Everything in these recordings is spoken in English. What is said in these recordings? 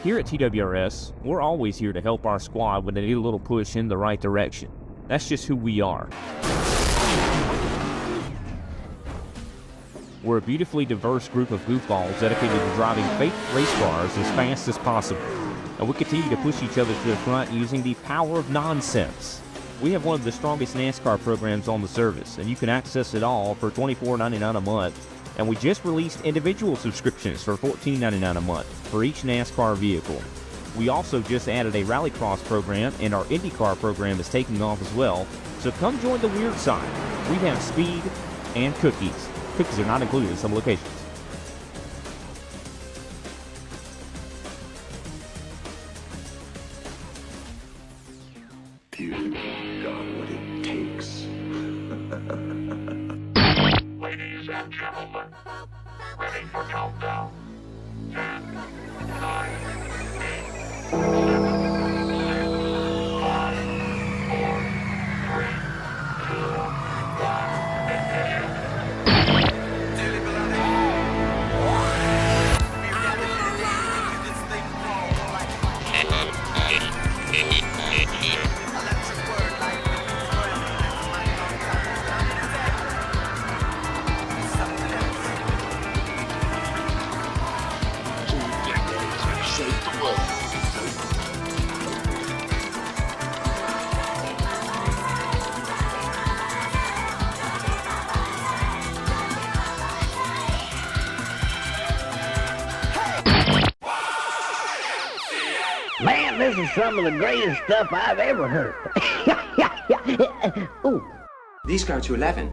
Here at TWRS, we're always here to help our squad when they need a little push in the right direction. That's just who we are. We're a beautifully diverse group of goofballs dedicated to driving fake race cars as fast as possible. And we continue to push each other to the front using the power of nonsense. We have one of the strongest NASCAR programs on the service, and you can access it all for $24.99 a month. And we just released individual subscriptions for $14.99 a month for each NASCAR vehicle. We also just added a Rallycross program, and our IndyCar program is taking off as well. So come join the weird side. We have speed and cookies. Cookies are not included in some locations. You've got what it takes. Ladies and gentlemen, ready for countdown. 10, 9, 8, 7, 6, 5, 4, 3, 2, 1, ignition. Man, this is some of the greatest stuff I've ever heard. Ooh. These go to 11.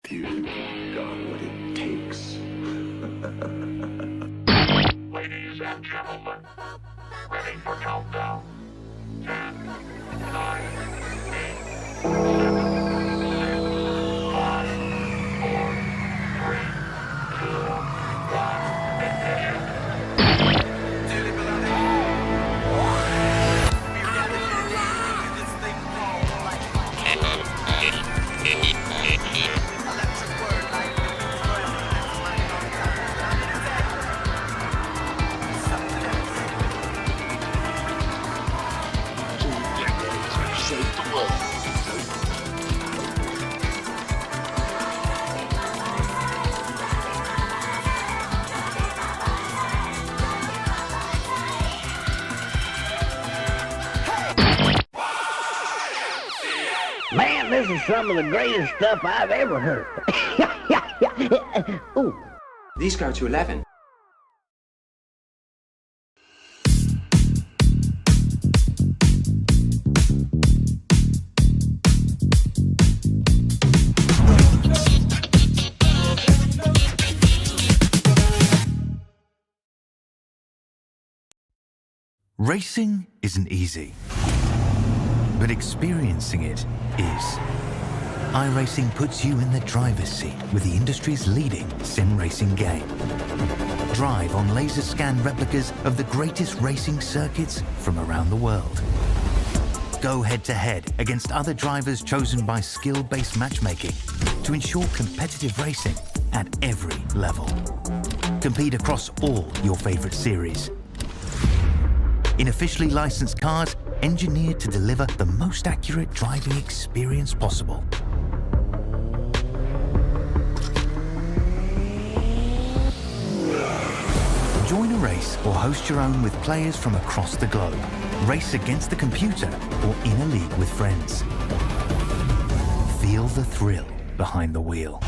You've got what it takes. Ladies and gentlemen, ready for countdown. 10, 9, 8, 7, 6, 5, 4, 3, 2, 1, ignition. Man, this is some of the greatest stuff I've ever heard. Ooh. These go to 11. Racing isn't easy, but experiencing it is. iRacing puts you in the driver's seat with the industry's leading sim racing game. Drive on laser scan replicas of the greatest racing circuits from around the world. Go head-to-head against other drivers chosen by skill-based matchmaking to ensure competitive racing at every level. Compete across all your favorite series. In officially licensed cars, engineered to deliver the most accurate driving experience possible. Join a race or host your own with players from across the globe. Race against the computer or in a league with friends. Feel the thrill behind the wheel.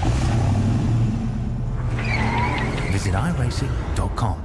Visit iRacing.com.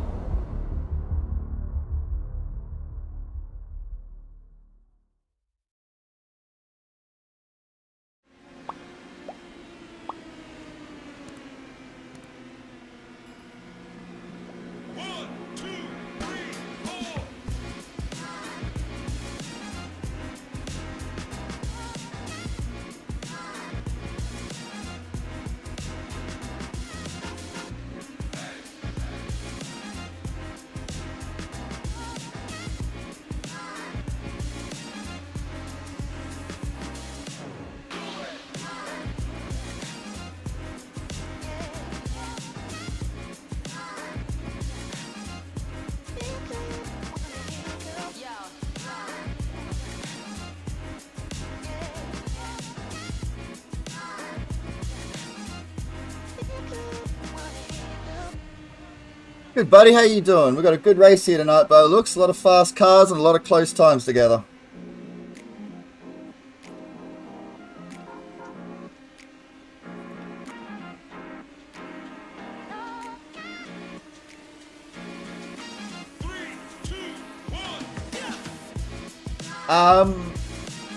Good buddy, how you doing? We've got a good race here tonight by the looks. A lot of fast cars and a lot of close times together.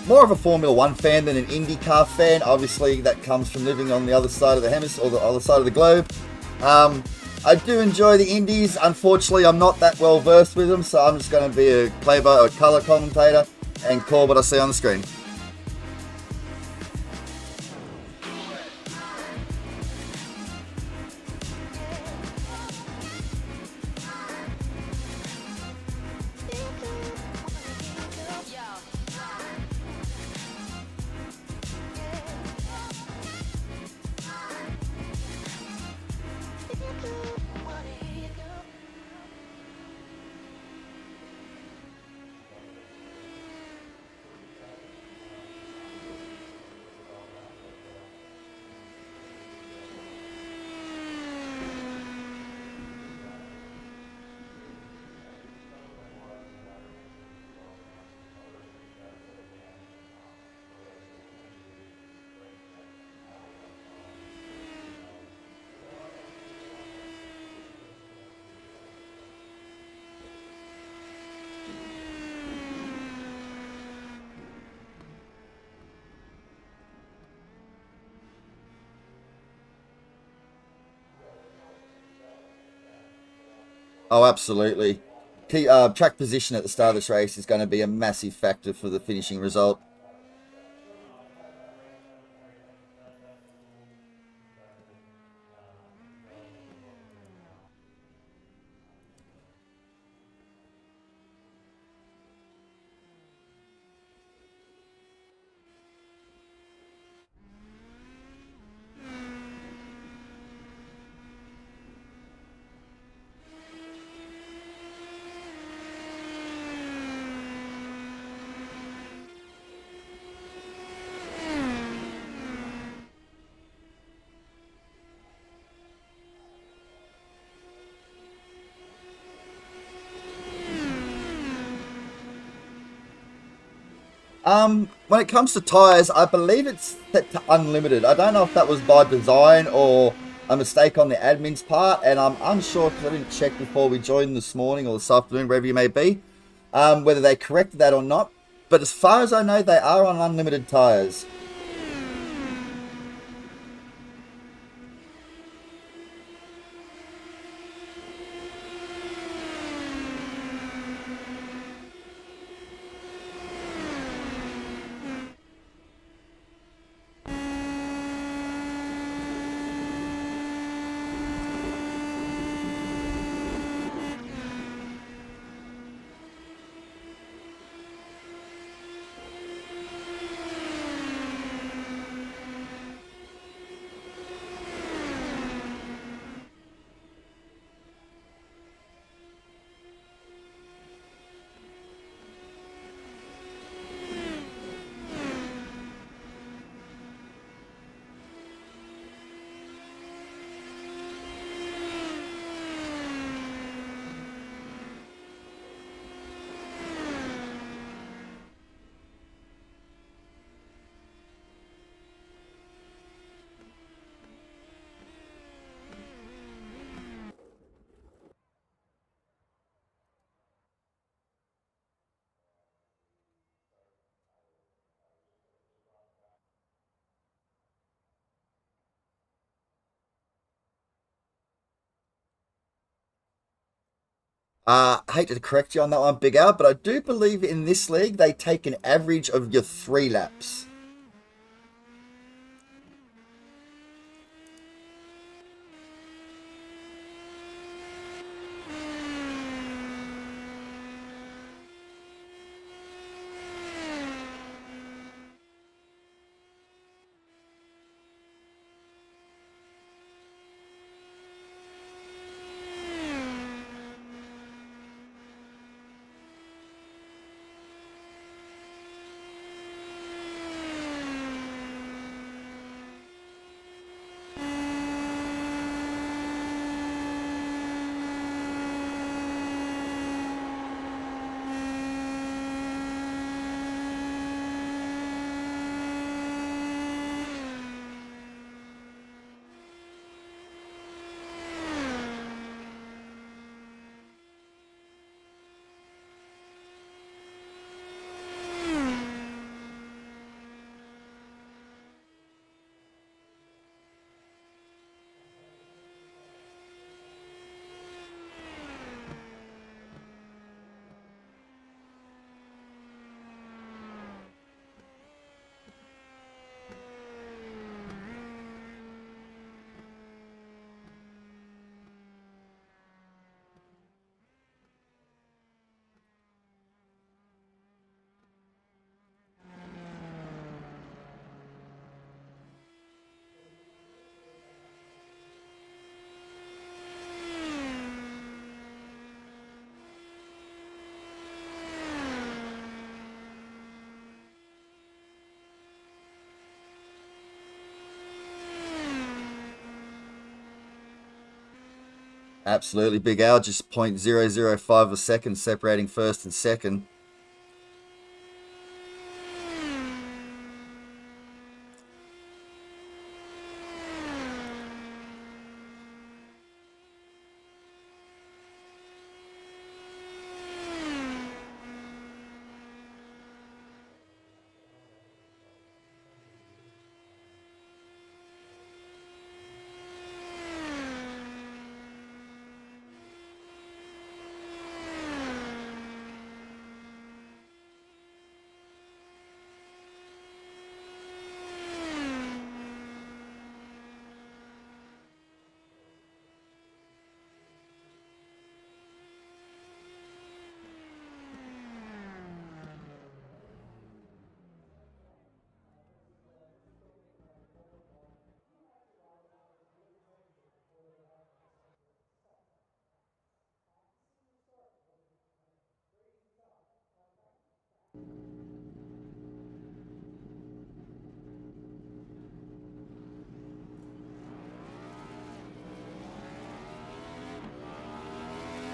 More of a Formula One fan than an IndyCar fan. Obviously, that comes from living on the other side of the hemisphere, or the other side of the globe. I do enjoy the Indies. Unfortunately, I'm not that well versed with them, so I'm just going to be a play-by colour commentator and call what I see on the screen. Oh, absolutely. Track position at the start of this race is going to be a massive factor for the finishing result. When it comes to tyres, I believe it's set to unlimited. I don't know if that was by design or a mistake on the admin's part, and I'm unsure because I didn't check before we joined this morning or this afternoon, wherever you may be, whether they corrected that or not. But as far as I know, they are on unlimited tyres. I hate to correct you on that one, Big Al, but I do believe in this league they take an average of your 3 laps. Absolutely, Big Al, just 0.005 a second separating first and second.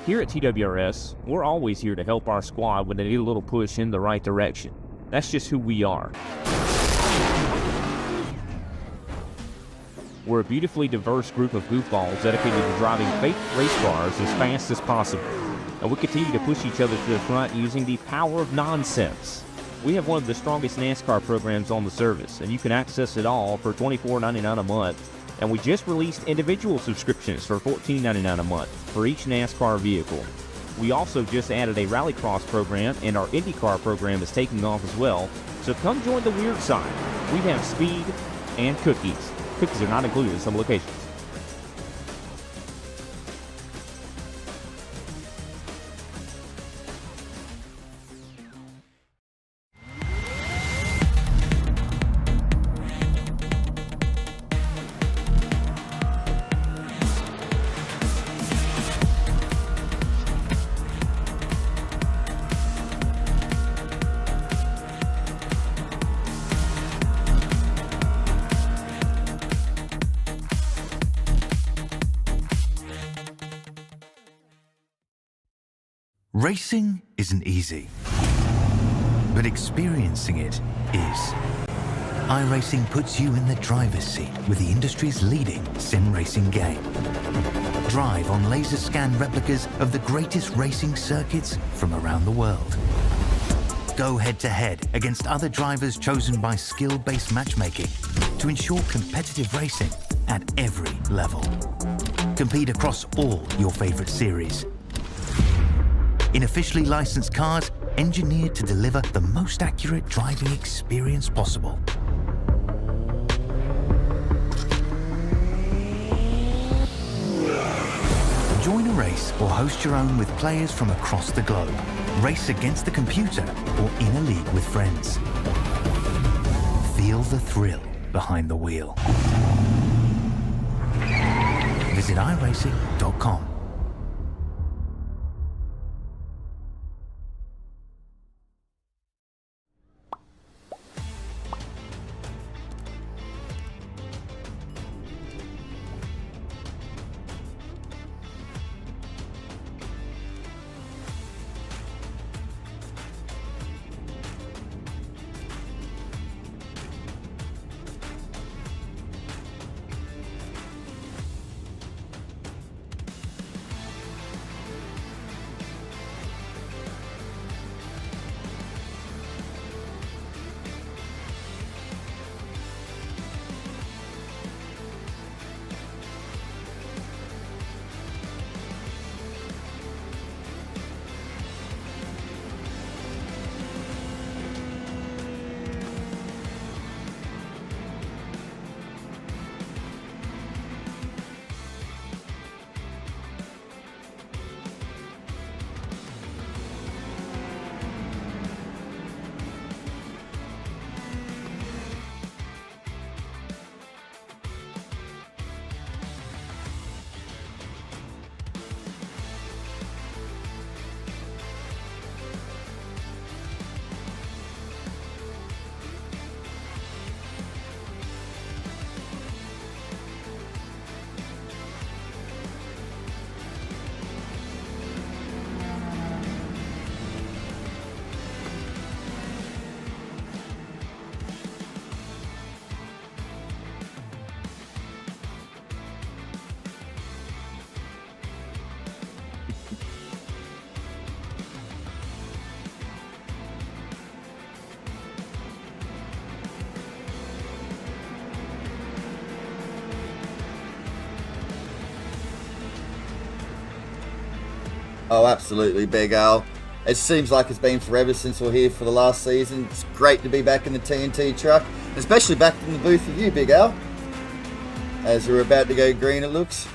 Here at TWRS, we're always here to help our squad when they need a little push in the right direction. That's just who we are. We're a beautifully diverse group of goofballs dedicated to driving fake race cars as fast as possible. And we continue to push each other to the front using the power of nonsense. We have one of the strongest NASCAR programs on the service, and you can access it all for $24.99 a month. And we just released individual subscriptions for $14.99 a month for each NASCAR vehicle. We also just added a rallycross program, and our IndyCar program is taking off as well. So come join the weird side. We have speed and cookies. Cookies are not included in some locations. Racing isn't easy, but experiencing it is. iRacing puts you in the driver's seat with the industry's leading sim racing game. Drive on laser scan replicas of the greatest racing circuits from around the world. Go head-to-head against other drivers chosen by skill-based matchmaking to ensure competitive racing at every level. Compete across all your favorite series. in officially licensed cars engineered to deliver the most accurate driving experience possible. Join a race or host your own with players from across the globe. Race against the computer or in a league with friends. Feel the thrill behind the wheel. Visit iRacing.com. Oh, absolutely, Big Al. It seems like it's been forever since we're here for the last season. It's great to be back in the TNT truck, especially back in the booth with you, Big Al. As we're about to go green, it looks.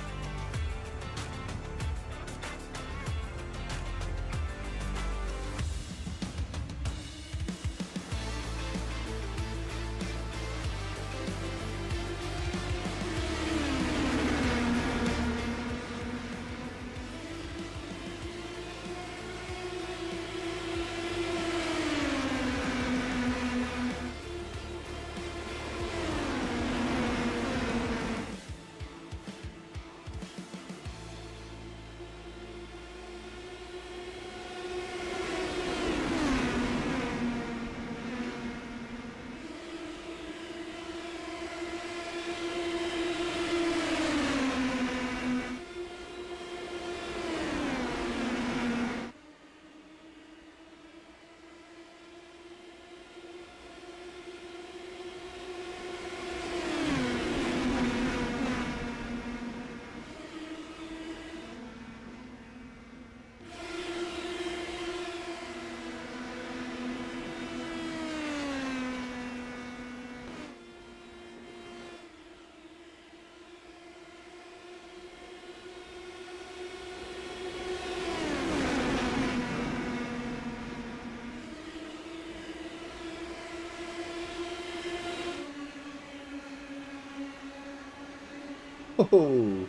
Oh.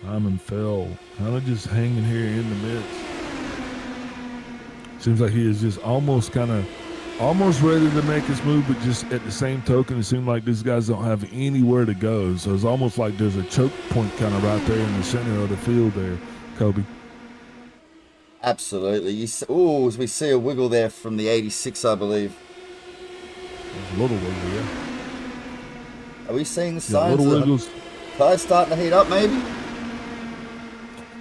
Simon fell, kind of just hanging here in the midst. Seems like he is just almost ready to make his move, but just at the same token, it seems like these guys don't have anywhere to go. So it's almost like there's a choke point kind of right there in the center of the field there, Kobe. Absolutely. As we see a wiggle there from the 86, I believe. There's a little wiggle, yeah. Are we seeing the signs little of wiggles. tires starting to heat up, maybe?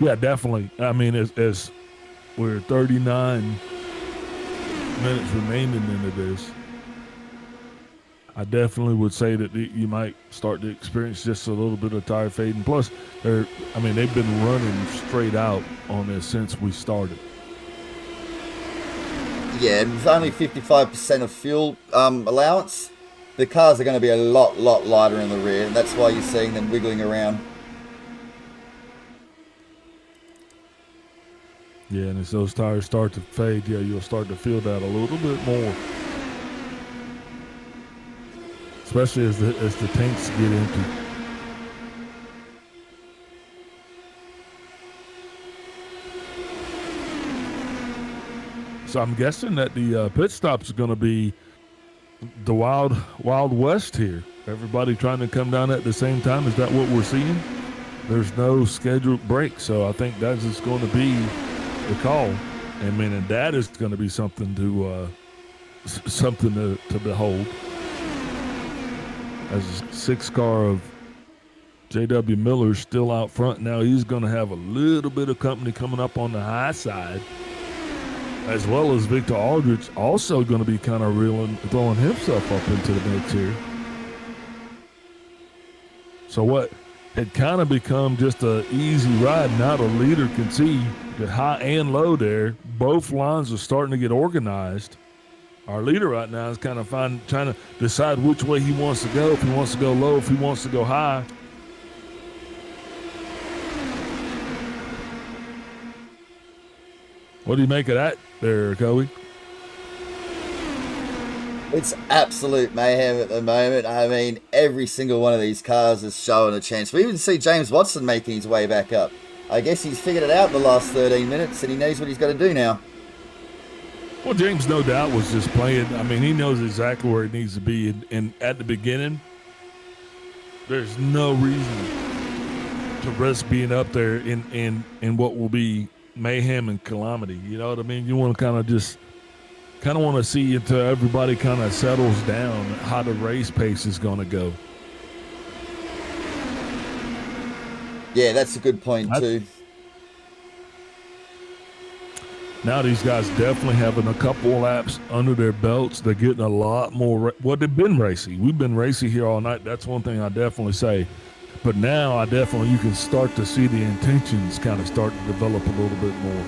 Yeah, definitely. I mean, as we're 39 minutes remaining into this, I definitely would say that you might start to experience just a little bit of tire fading. Plus, they've been running straight out on this since we started. Yeah, and with only 55% of fuel allowance, the cars are going to be a lot lighter in the rear, and that's why you're seeing them wiggling around. Yeah, and as those tires start to fade, yeah, you'll start to feel that a little bit more. Especially as the tanks get empty. So I'm guessing that the pit stops are going to be the wild west here. Everybody trying to come down at the same time. Is that what we're seeing? There's no scheduled break, so I think that's just going to be the call. And that is going to be something to behold. As the 6 car of J.W. Miller still out front now, he's going to have a little bit of company coming up on the high side, as well as Victor Aldrich also going to be kind of throwing himself up into the mix here. So what had kind of become just an easy ride, now the leader can see that high and low there, both lines are starting to get organized. Our leader right now is kind of trying to decide which way he wants to go, if he wants to go low, if he wants to go high. What do you make of that there, Kobe? It's absolute mayhem at the moment. I mean, every single one of these cars is showing a chance. We even see James Watson making his way back up. I guess he's figured it out in the last 13 minutes, and he knows what he's got to do now. Well, James, no doubt, was just playing. I mean, he knows exactly where he needs to be. And at the beginning, there's no reason to risk being up there in what will be mayhem and calamity. You know what I mean? You want to kind of want to see until everybody kind of settles down how the race pace is going to go. Yeah, that's a good point too. Now these guys definitely having a couple laps under their belts. They're getting a lot more. They've been racy. We've been racy here all night. That's one thing I definitely say. But now you can start to see the intentions kind of start to develop a little bit more.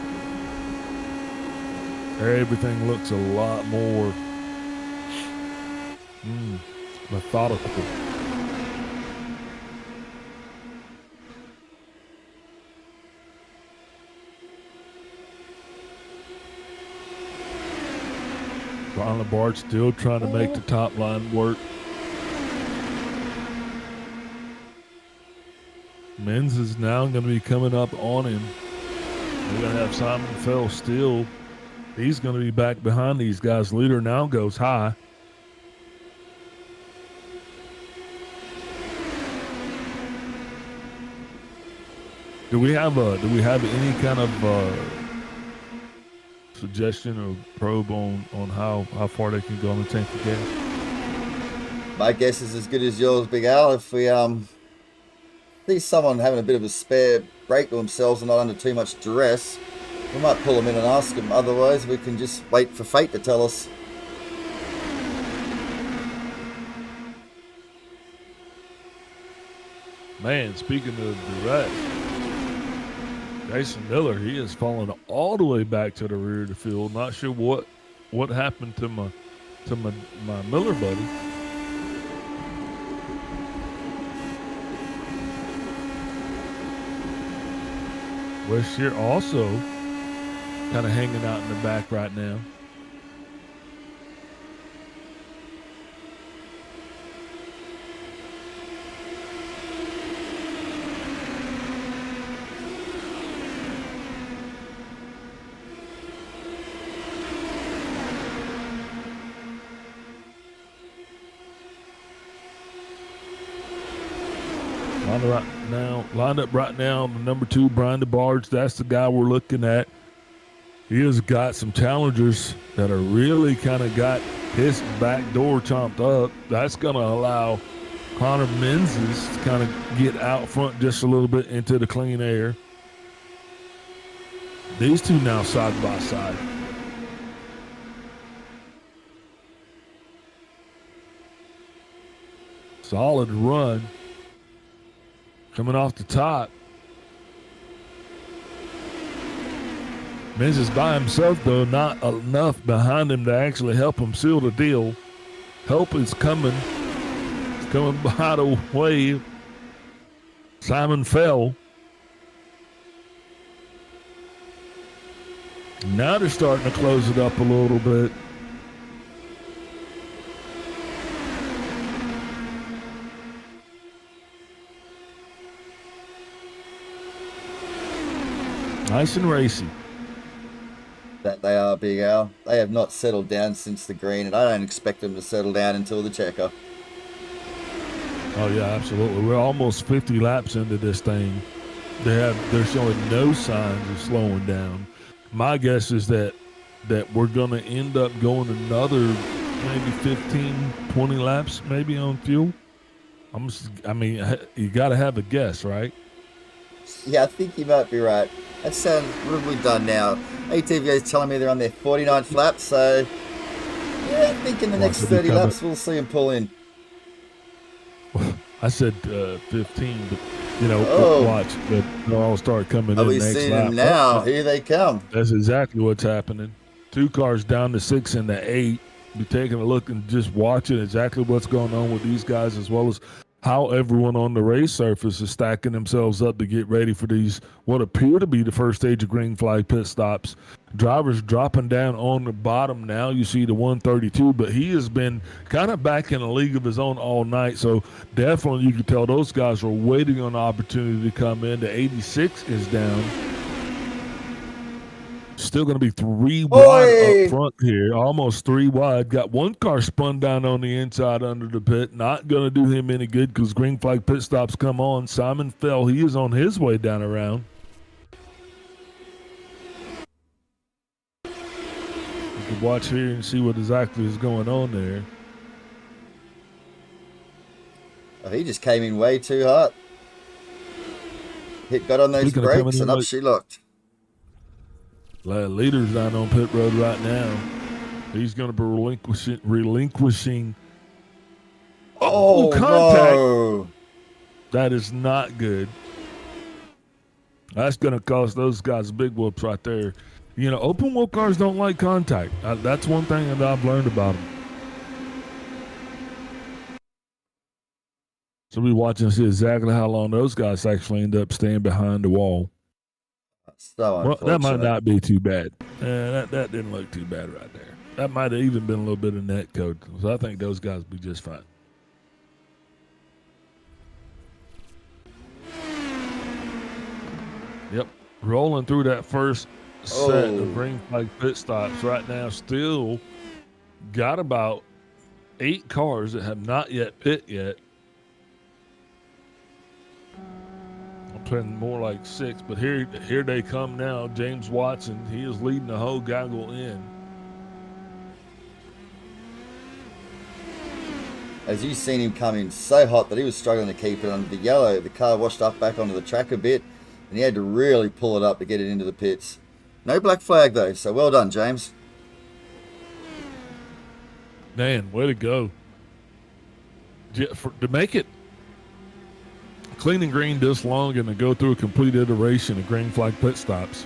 Everything looks a lot more methodical. Ron Labarge still trying to make the top line work. Menz is now going to be coming up on him. We're going to have Simon Fell still. He's going to be back behind these guys. Leader now goes high. Do we have any kind of suggestion or probe on how far they can go on the tank of gas? My guess is as good as yours, Big Al. If we see someone having a bit of a spare brake to themselves and not under too much duress, we might pull them in and ask them. Otherwise, we can just wait for fate to tell us. Man, speaking of duress, Jason Miller, he has fallen all the way back to the rear of the field. Not sure what happened to my Miller buddy. West Shear also kind of hanging out in the back right now. Lined up right now, the number 2, Brian DeBarge. That's the guy we're looking at. He has got some challengers that are really kind of got his back door chomped up. That's going to allow Connor Menzies to kind of get out front just a little bit into the clean air. These two now side by side. Solid run coming off the top. Menzies by himself, though, not enough behind him to actually help him seal the deal. Help is coming. It's coming by the way. Simon fell. Now they're starting to close it up a little bit. Nice and racy. That they are, Big Al. They have not settled down since the green, and I don't expect them to settle down until the checker. Oh yeah, absolutely. We're almost 50 laps into this thing. They're showing no signs of slowing down. My guess is that we're going to end up going another maybe 15, 20 laps maybe on fuel. You got to have a guess, right? Yeah, I think you might be right. That sounds probably done now. ATVA is telling me they're on their 49th lap, so yeah, I think in the next 30 laps we'll see them pull in. I said 15, but watch. They'll all start coming Are in we next seeing lap. them now? Here they come. That's exactly what's happening. 2 cars down to 6 and the 8. Be taking a look and just watching exactly what's going on with these guys, as well as how everyone on the race surface is stacking themselves up to get ready for these, what appear to be the first stage of green flag pit stops. Drivers dropping down on the bottom now. You see the 132, but he has been kind of back in a league of his own all night. So definitely you can tell those guys are waiting on the opportunity to come in. The 86 is down. Still going to be 3 wide up front here, almost 3 wide. Got 1 car spun down on the inside under the pit. Not going to do him any good because green flag pit stops come on. Simon fell. He is on his way down around. You can watch here and see what exactly is going on there. Oh, he just came in way too hot. Got on those brakes and up she looked. Leader's down on pit road right now. He's going to be relinquishing. Oh, contact. No. That is not good. That's going to cost those guys big whoops right there. Open wheel cars don't like contact. That's one thing that I've learned about them. So we're watching to see exactly how long those guys actually end up staying behind the wall. So that might not be too bad. That didn't look too bad right there. That might have even been a little bit of net code. So I think those guys will be just fine. Yep. Rolling through that first set of green flag pit stops right now. Still got about 8 cars that have not yet pit yet. More like 6, but here they come now. James Watson, he is leading the whole gaggle in. As you've seen him come in so hot that he was struggling to keep it under the yellow. The car washed up back onto the track a bit, and he had to really pull it up to get it into the pits. No black flag though, so well done, James. Man, way to go. To make it clean and green this long and to go through a complete iteration of green flag pit stops.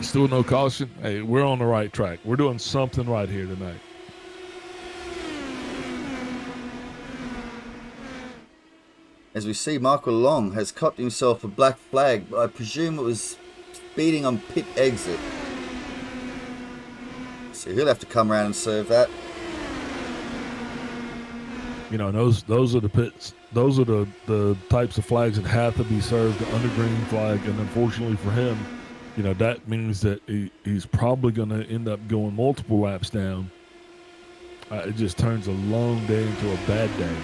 Still no caution. Hey, we're on the right track. We're doing something right here tonight. As we see, Michael Long has copped himself a black flag, but I presume it was speeding on pit exit. So he'll have to come around and serve that. Those are the pits. Those are the types of flags that have to be served under green flag, and unfortunately for him, that means that he's probably going to end up going multiple laps down. It just turns a long day into a bad day.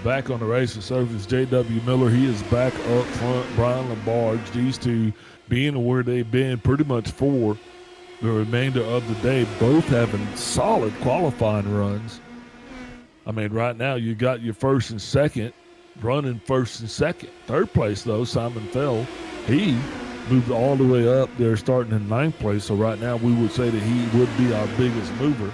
Back on the racing surface, J.W. Miller, he is back up front. Brian Labarge, these two being where they've been pretty much for the remainder of the day, both having solid qualifying runs. I mean, right now you got your first and second, running first and second. Third place, though, Simon Fell, he moved all the way up there starting in ninth place. So right now we would say that he would be our biggest mover.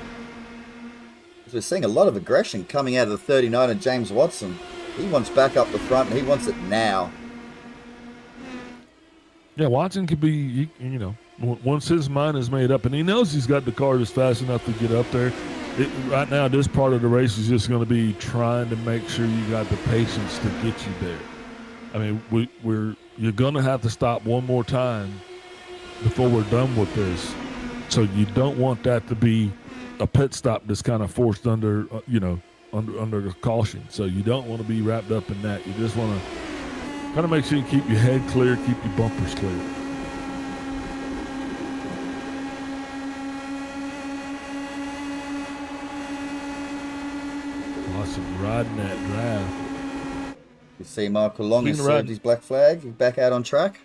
We're seeing a lot of aggression coming out of the 39 of James Watson. He wants back up the front, and he wants it now. Yeah, Watson could be, you know, once his mind is made up, and he knows he's got the car that's fast enough to get up there. Right now, this part of the race is just going to be trying to make sure you got the patience to get you there. I mean, you're going to have to stop one more time before we're done with this. So you don't want that to be a pit stop that's kind of forced under, under the caution. So you don't want to be wrapped up in that. You just want to kind of make sure you keep your head clear, keep your bumpers clear. Awesome riding that drive. You see Michael Long has served his black flag. He's back out on track.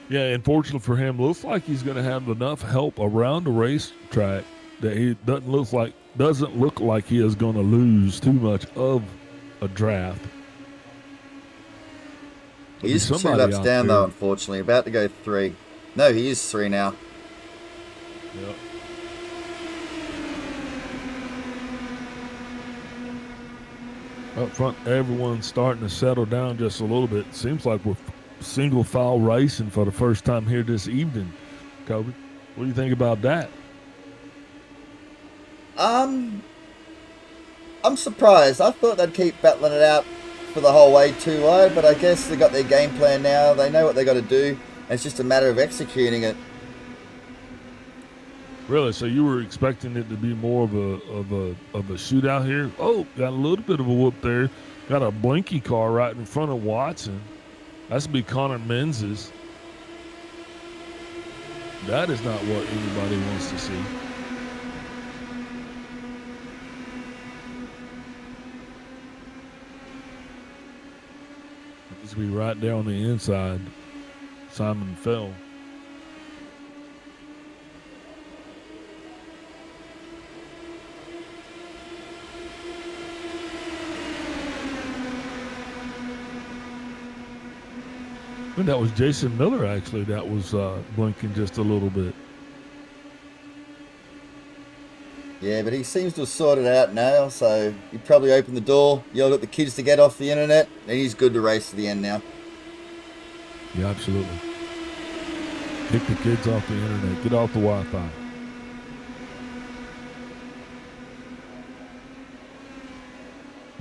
Yeah, unfortunately for him, looks like he's going to have enough help around the racetrack that he doesn't look like he is going to lose too much of a draft. He is 2 laps down, though, unfortunately. About to go 3. No, he is 3 now. Yep. Up front, everyone's starting to settle down just a little bit. Seems like we're single file racing for the first time here this evening. Kobe, what do you think about that? I'm surprised. I thought they'd keep battling it out for the whole way 2 wide, but I guess they got their game plan now. They know what they got to do. And it's just a matter of executing it. Really? So you were expecting it to be more of a shootout here? Oh, got a little bit of a whoop there. Got a blinky car right in front of Watson. That's to be Connor Menzies. That is not what anybody wants to see. It's be right there on the inside. Simon Fell. And that was Jason Miller, actually, that was blinking just a little bit. Yeah, but he seems to have sorted it out now, so he probably opened the door, yelled at the kids to get off the internet, and he's good to race to the end now. Yeah, absolutely. Kick the kids off the internet. Get off the Wi-Fi.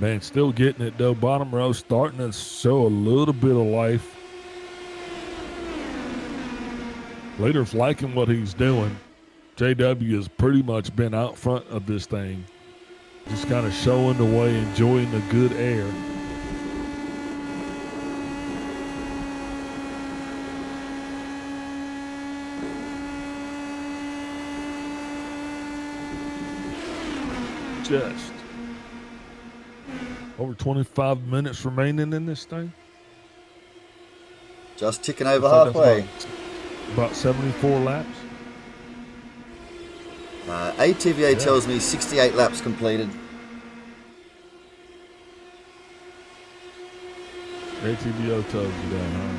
Man, still getting it, though. Bottom row starting to show a little bit of life. Leader's liking what he's doing. JW has pretty much been out front of this thing. Just kind of showing the way, enjoying the good air. Just over 25 minutes remaining in this thing. Just ticking over halfway. About 74 laps. ATVA tells me 68 laps completed. ATVO tells you that, huh?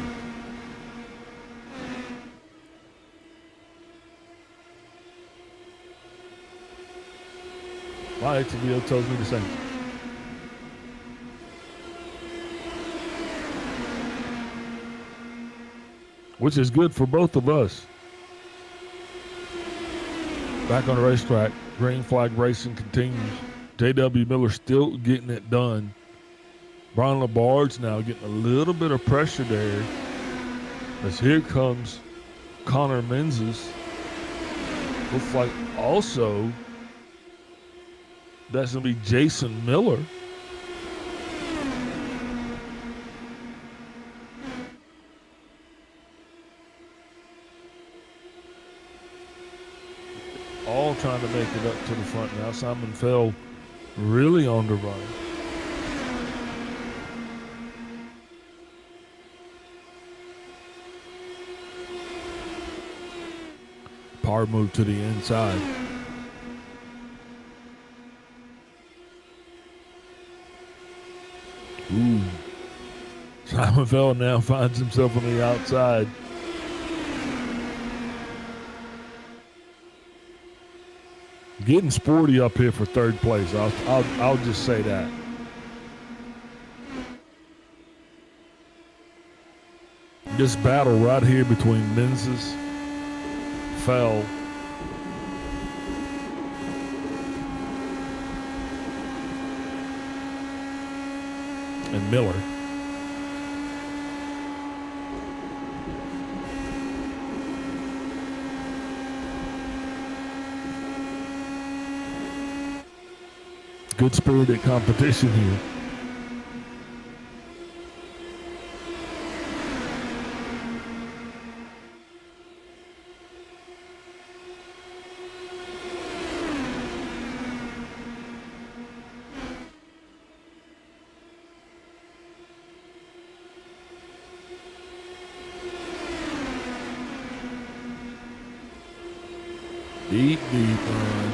My ATVO tells me the same. Which is good for both of us. Back on the racetrack, green flag racing continues. J.W. Miller still getting it done. Brian Labarge now getting a little bit of pressure there. As here comes Connor Menzies. Looks like also that's going to be Jason Miller. All trying to make it up to the front now. Simon Fell really on the run. Power move to the inside. Ooh. Simon Fell now finds himself on the outside. Getting sporty up here for third place. I'll just say that. This battle right here between Menzies, Fell, and Miller. Good spirited competition here. Deep run.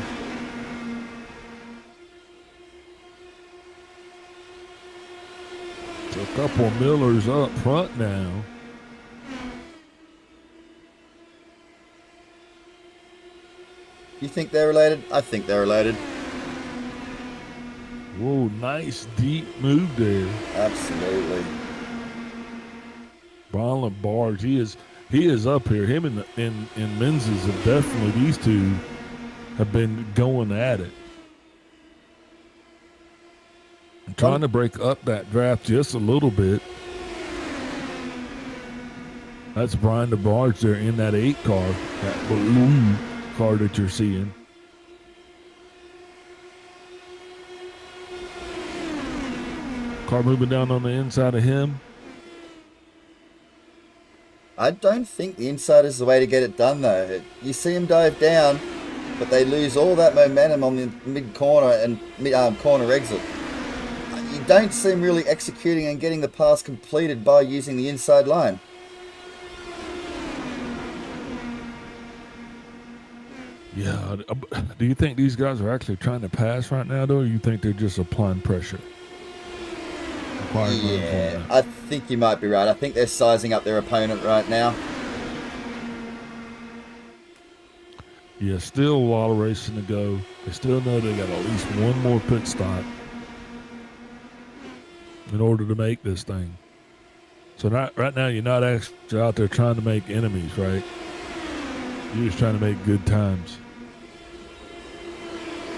So a couple of Millers up front now. You think they're related? I think they're related. Whoa, nice deep move there. Absolutely. Brian Barge, he is up here. Him and Menzies have definitely, these two have been going at it. I'm trying to break up that draft just a little bit. That's Brian DeBarge there in that 8 car, that blue car that you're seeing. Car moving down on the inside of him. I don't think the inside is the way to get it done, though. You see them dive down, but they lose all that momentum on the mid-corner and corner exit. You don't see them really executing and getting the pass completed by using the inside line. Yeah. Do you think these guys are actually trying to pass right now, though, or you think they're just applying pressure? Yeah, I think you might be right. I think they're sizing up their opponent right now. Yeah, still a lot of racing to go. They still know they got at least one more pit stop in order to make this thing. So right now, you're not actually out there trying to make enemies, right? You're just trying to make good times.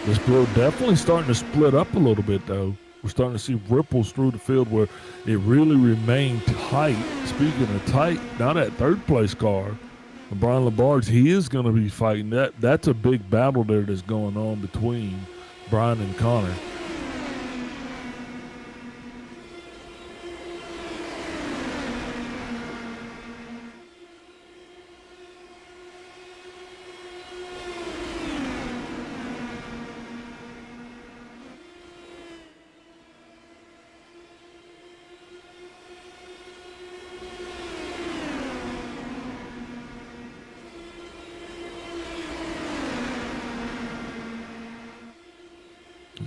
This field definitely starting to split up a little bit, though. We're starting to see ripples through the field where it really remained tight. Speaking of tight, now that third place car, Brian Labarge, he is going to be fighting. That's a big battle there that's going on between Brian and Connor.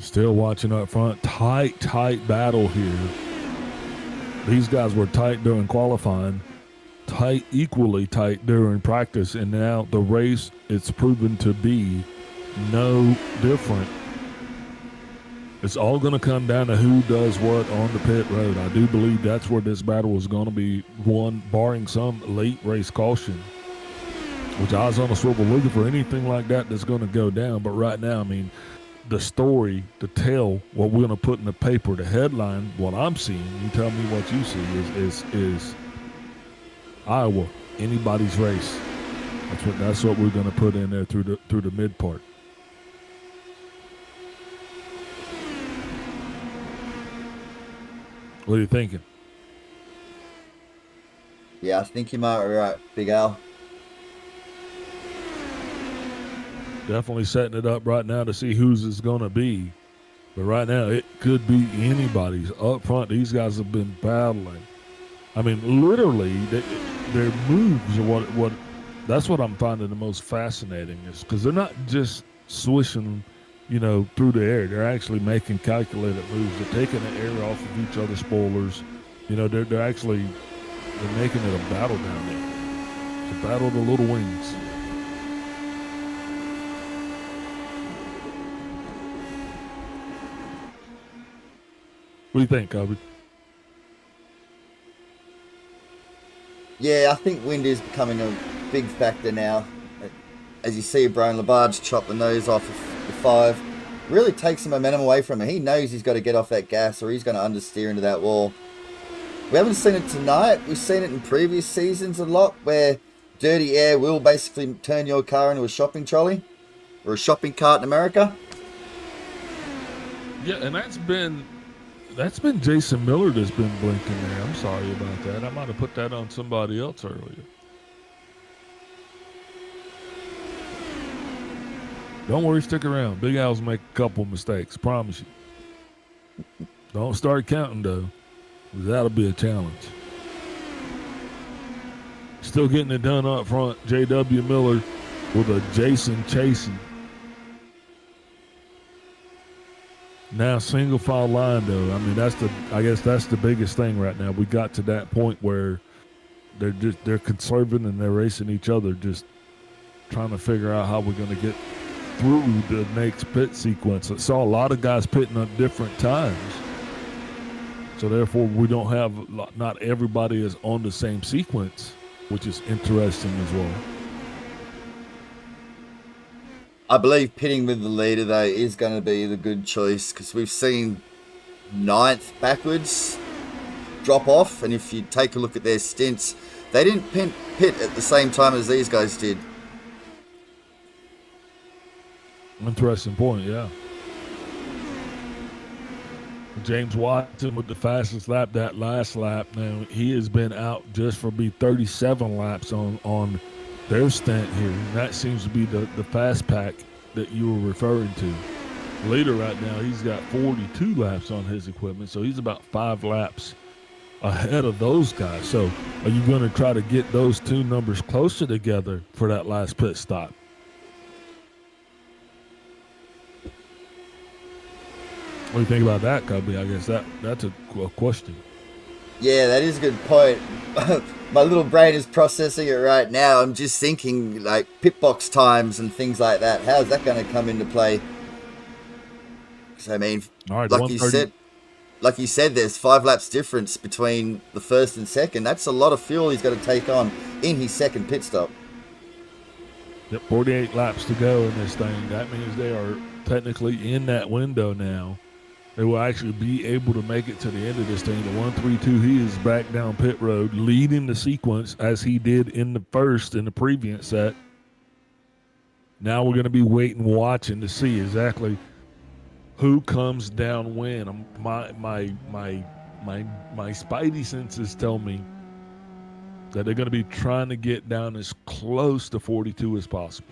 Still watching up front. Tight battle here. These guys were tight during qualifying. Tight, equally tight during practice. And now the race, it's proven to be no different. It's all going to come down to who does what on the pit road. I do believe that's where this battle is going to be won, barring some late race caution. Which I was on a swivel looking for anything like that that's going to go down. But right now, I mean, the story, to tell what we're going to put in the paper, the headline, what I'm seeing, you tell me what you see, is Iowa, anybody's race. That's what we're going to put in there through the mid part. What are you thinking? Yeah, I think you might be right, Big Al. Definitely setting it up right now to see whose it's going to be. But right now, it could be anybody's. Up front, these guys have been battling. I mean, literally, their moves are what that's what I'm finding the most fascinating, is because they're not just swishing, through the air. They're actually making calculated moves. They're taking the air off of each other's spoilers. They're making it a battle down there. It's a battle of the little wings. What do you think, Kobe? Yeah, I think wind is becoming a big factor now. As you see Brian Labarge chop the nose off the 5, really takes some momentum away from him. He knows he's got to get off that gas or he's going to understeer into that wall. We haven't seen it tonight. We've seen it in previous seasons a lot, where dirty air will basically turn your car into a shopping trolley or a shopping cart in America. Yeah, and that's been Jason Miller that's been blinking there. I'm sorry about that. I might have put that on somebody else earlier. Don't worry, stick around. Big Al's make a couple mistakes, promise you. Don't start counting, though. That'll be a challenge. Still getting it done up front. J.W. Miller with a Jason chasing. Now single file line, though. I mean, I guess that's the biggest thing right now. We got to that point where they're conserving and they're racing each other, just trying to figure out how we're going to get through the next pit sequence. I saw a lot of guys pitting at different times. So therefore, we don't have, not everybody is on the same sequence, which is interesting as well. I believe pitting with the leader, though, is going to be the good choice, because we've seen 9th backwards drop off, and if you take a look at their stints, they didn't pit at the same time as these guys did. Interesting point, yeah. James Watson with the fastest lap that last lap. Now, he has been out just for 37 laps on their stint here. And that seems to be the fast pack that you were referring to. Leader right now, he's got 42 laps on his equipment, so he's about 5 laps ahead of those guys. So are you going to try to get those two numbers closer together for that last pit stop? What do you think about that, Cubby? I guess that's a question. Yeah, that is a good point. My little brain is processing it right now. I'm just thinking, like, pit box times and things like that. How's that going to come into play? Because, I mean, right, like you said, there's 5 laps difference between the first and second. That's a lot of fuel he's got to take on in his second pit stop. Yep, 48 laps to go in this thing. That means they are technically in that window now. They will actually be able to make it to the end of this thing. The 1-3-2, he is back down pit road, leading the sequence as he did in the previous set. Now we're going to be waiting, watching to see exactly who comes down when. My spidey senses tell me that they're going to be trying to get down as close to 42 as possible.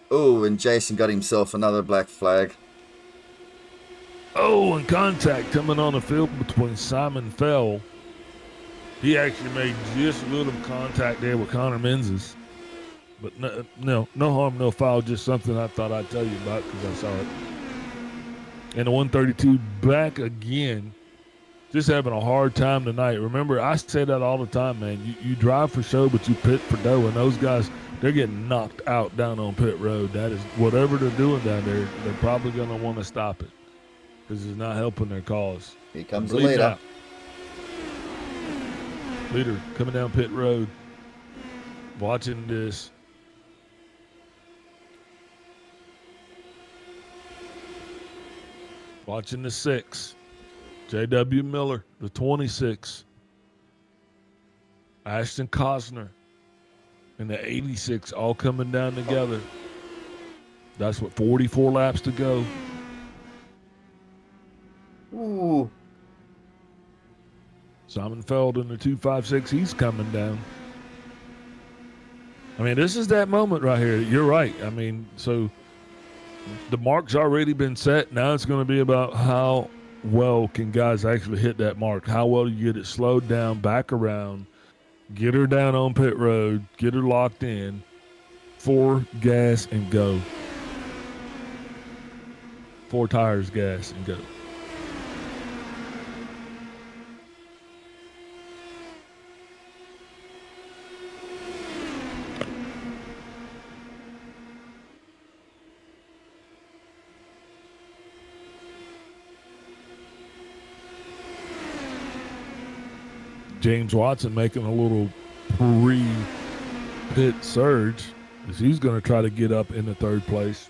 Oh, and Jason got himself another black flag. Oh, and contact coming on the field between Simon Fell. He actually made just a little contact there with Connor Menzies. But no harm, no foul, just something I thought I'd tell you about because I saw it. And the 132 back again. Just having a hard time tonight. Remember, I say that all the time, man. You drive for show, but you pit for dough. And those guys, they're getting knocked out down on pit road. That is, whatever they're doing down there, they're probably going to want to stop it because it's not helping their cause. Here comes the leader. Leader coming down pit road, watching this. Watching the 6. J.W. Miller, the 26. Ashton Cosner and the 86 all coming down together. That's what, 44 laps to go. Ooh. Simon Feld in the 256, he's coming down. I mean, this is that moment right here. You're right. I mean, so the mark's already been set. Now it's going to be about how well can guys actually hit that mark. How well do you get it slowed down, back around, get her down on pit road, get her locked in, 4 gas and go. 4 tires, gas and go. James Watson making a little pre-pit surge as he's going to try to get up in the 3rd place.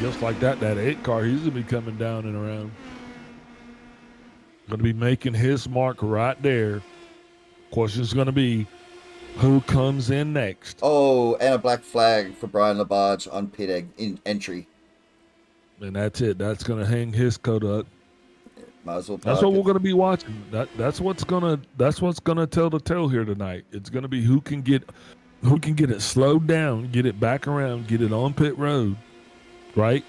Just like that 8 car, he's going to be coming down and around. Going to be making his mark right there. Question's going to be, who comes in next? Oh, and a black flag for Brian Labarge on pit entry. And that's it. That's going to hang his coat up. Might as well That's what we're going to be watching. That's what's gonna tell the tale here tonight. It's going to be who can get it slowed down, get it back around, get it on pit road, right?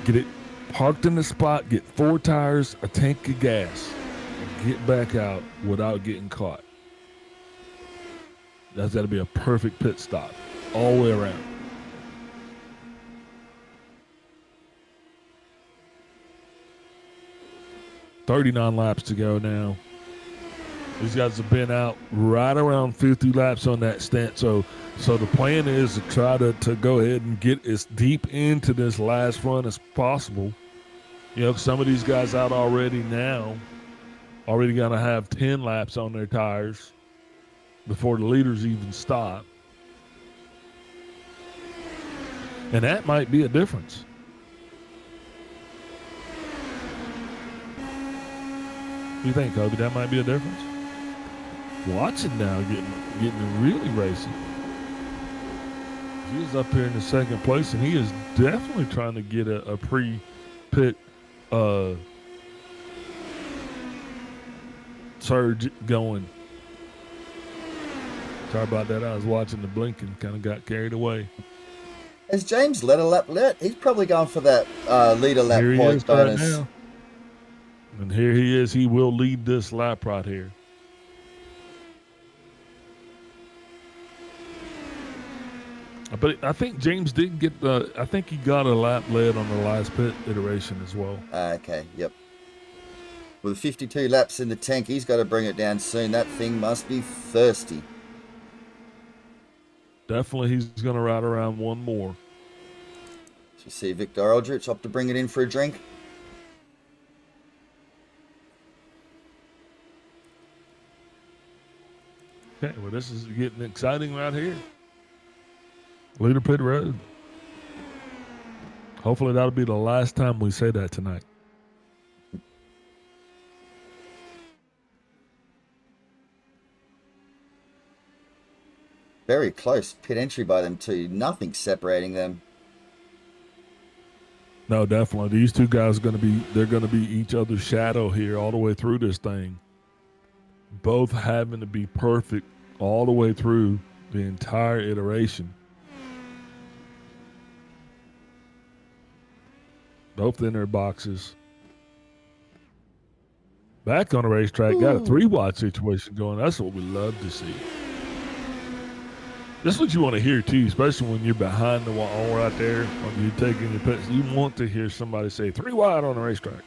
Get it parked in the spot, get 4 tires, a tank of gas, and get back out without getting caught. That's got to be a perfect pit stop all the way around. $39 laps to go now. These guys have been out right around 50 laps on that stint. So the plan is to try to go ahead and get as deep into this last run as possible. You know, some of these guys out already now, already going to have 10 laps on their tires before the leaders even stop. And that might be a difference. What do you think, Kobe? That might be a difference? Watson now getting really racing. He is up here in the 2nd place, and he is definitely trying to get a pre-pit surge going. Sorry about that. I was watching the blinking, kind of got carried away. Has James led a lap lit? He's probably going for that leader lap point bonus. Right now. And here he is. He will lead this lap right here. But I think James did get I think he got a lap led on the last pit iteration as well. Okay, yep. With 52 laps in the tank, he's got to bring it down soon. That thing must be thirsty. Definitely he's going to ride around one more. So you see Victor Aldrich up to bring it in for a drink. Okay, well, this is getting exciting right here. Leader pit road. Hopefully that'll be the last time we say that tonight. Very close pit entry by them two. Nothing separating them. No, definitely. These two guys they're gonna be each other's shadow here all the way through this thing. Both having to be perfect all the way through the entire iteration. Both in their boxes. Back on the racetrack, got a 3-wide situation going. That's what we love to see. This is what you want to hear too, especially when you're behind the wall right there, when you're taking your pits. You want to hear somebody say 3 wide on the racetrack.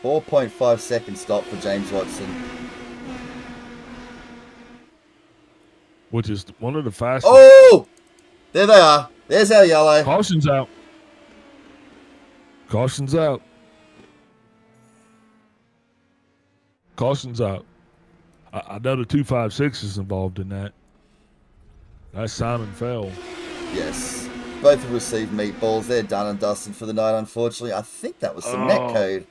4.5 second stop for James Watson. Which is one of the fastest. Oh! There they are. There's our yellow. Caution's out. Caution's out. Caution's out. I know the 256 is involved in that. That's Simon Fell. Yes. Both have received meatballs. They're done and dusted for the night, unfortunately. I think that was some net code.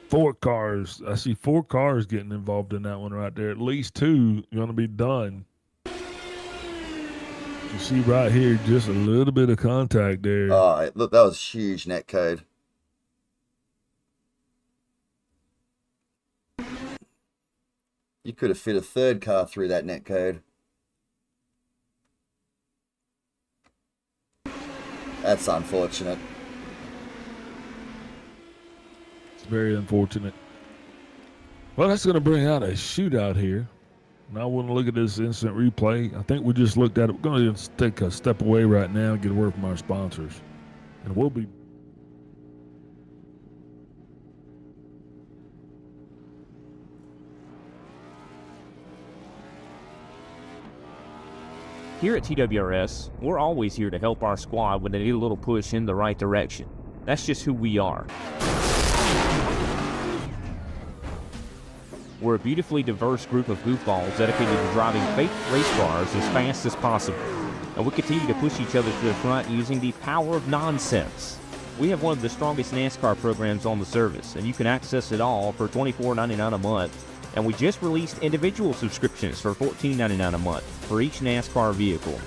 4 cars. I see 4 cars getting involved in that one right there. At least 2 going to be done. You see right here, just a little bit of contact there. Oh, look, that was huge net code. You could have fit a 3rd car through that net code. That's unfortunate. It's very unfortunate. Well, that's going to bring out a shootout here. Now I want to look at this instant replay. I think we just looked at it. We're going to take a step away right now and get a word from our sponsors. And we'll be... Here at TWRS, we're always here to help our squad when they need a little push in the right direction. That's just who we are. We're a beautifully diverse group of goofballs dedicated to driving fake race cars as fast as possible. And we continue to push each other to the front using the power of nonsense. We have one of the strongest NASCAR programs on the service, and you can access it all for $24.99 a month. And we just released individual subscriptions for $14.99 a month for each NASCAR vehicle.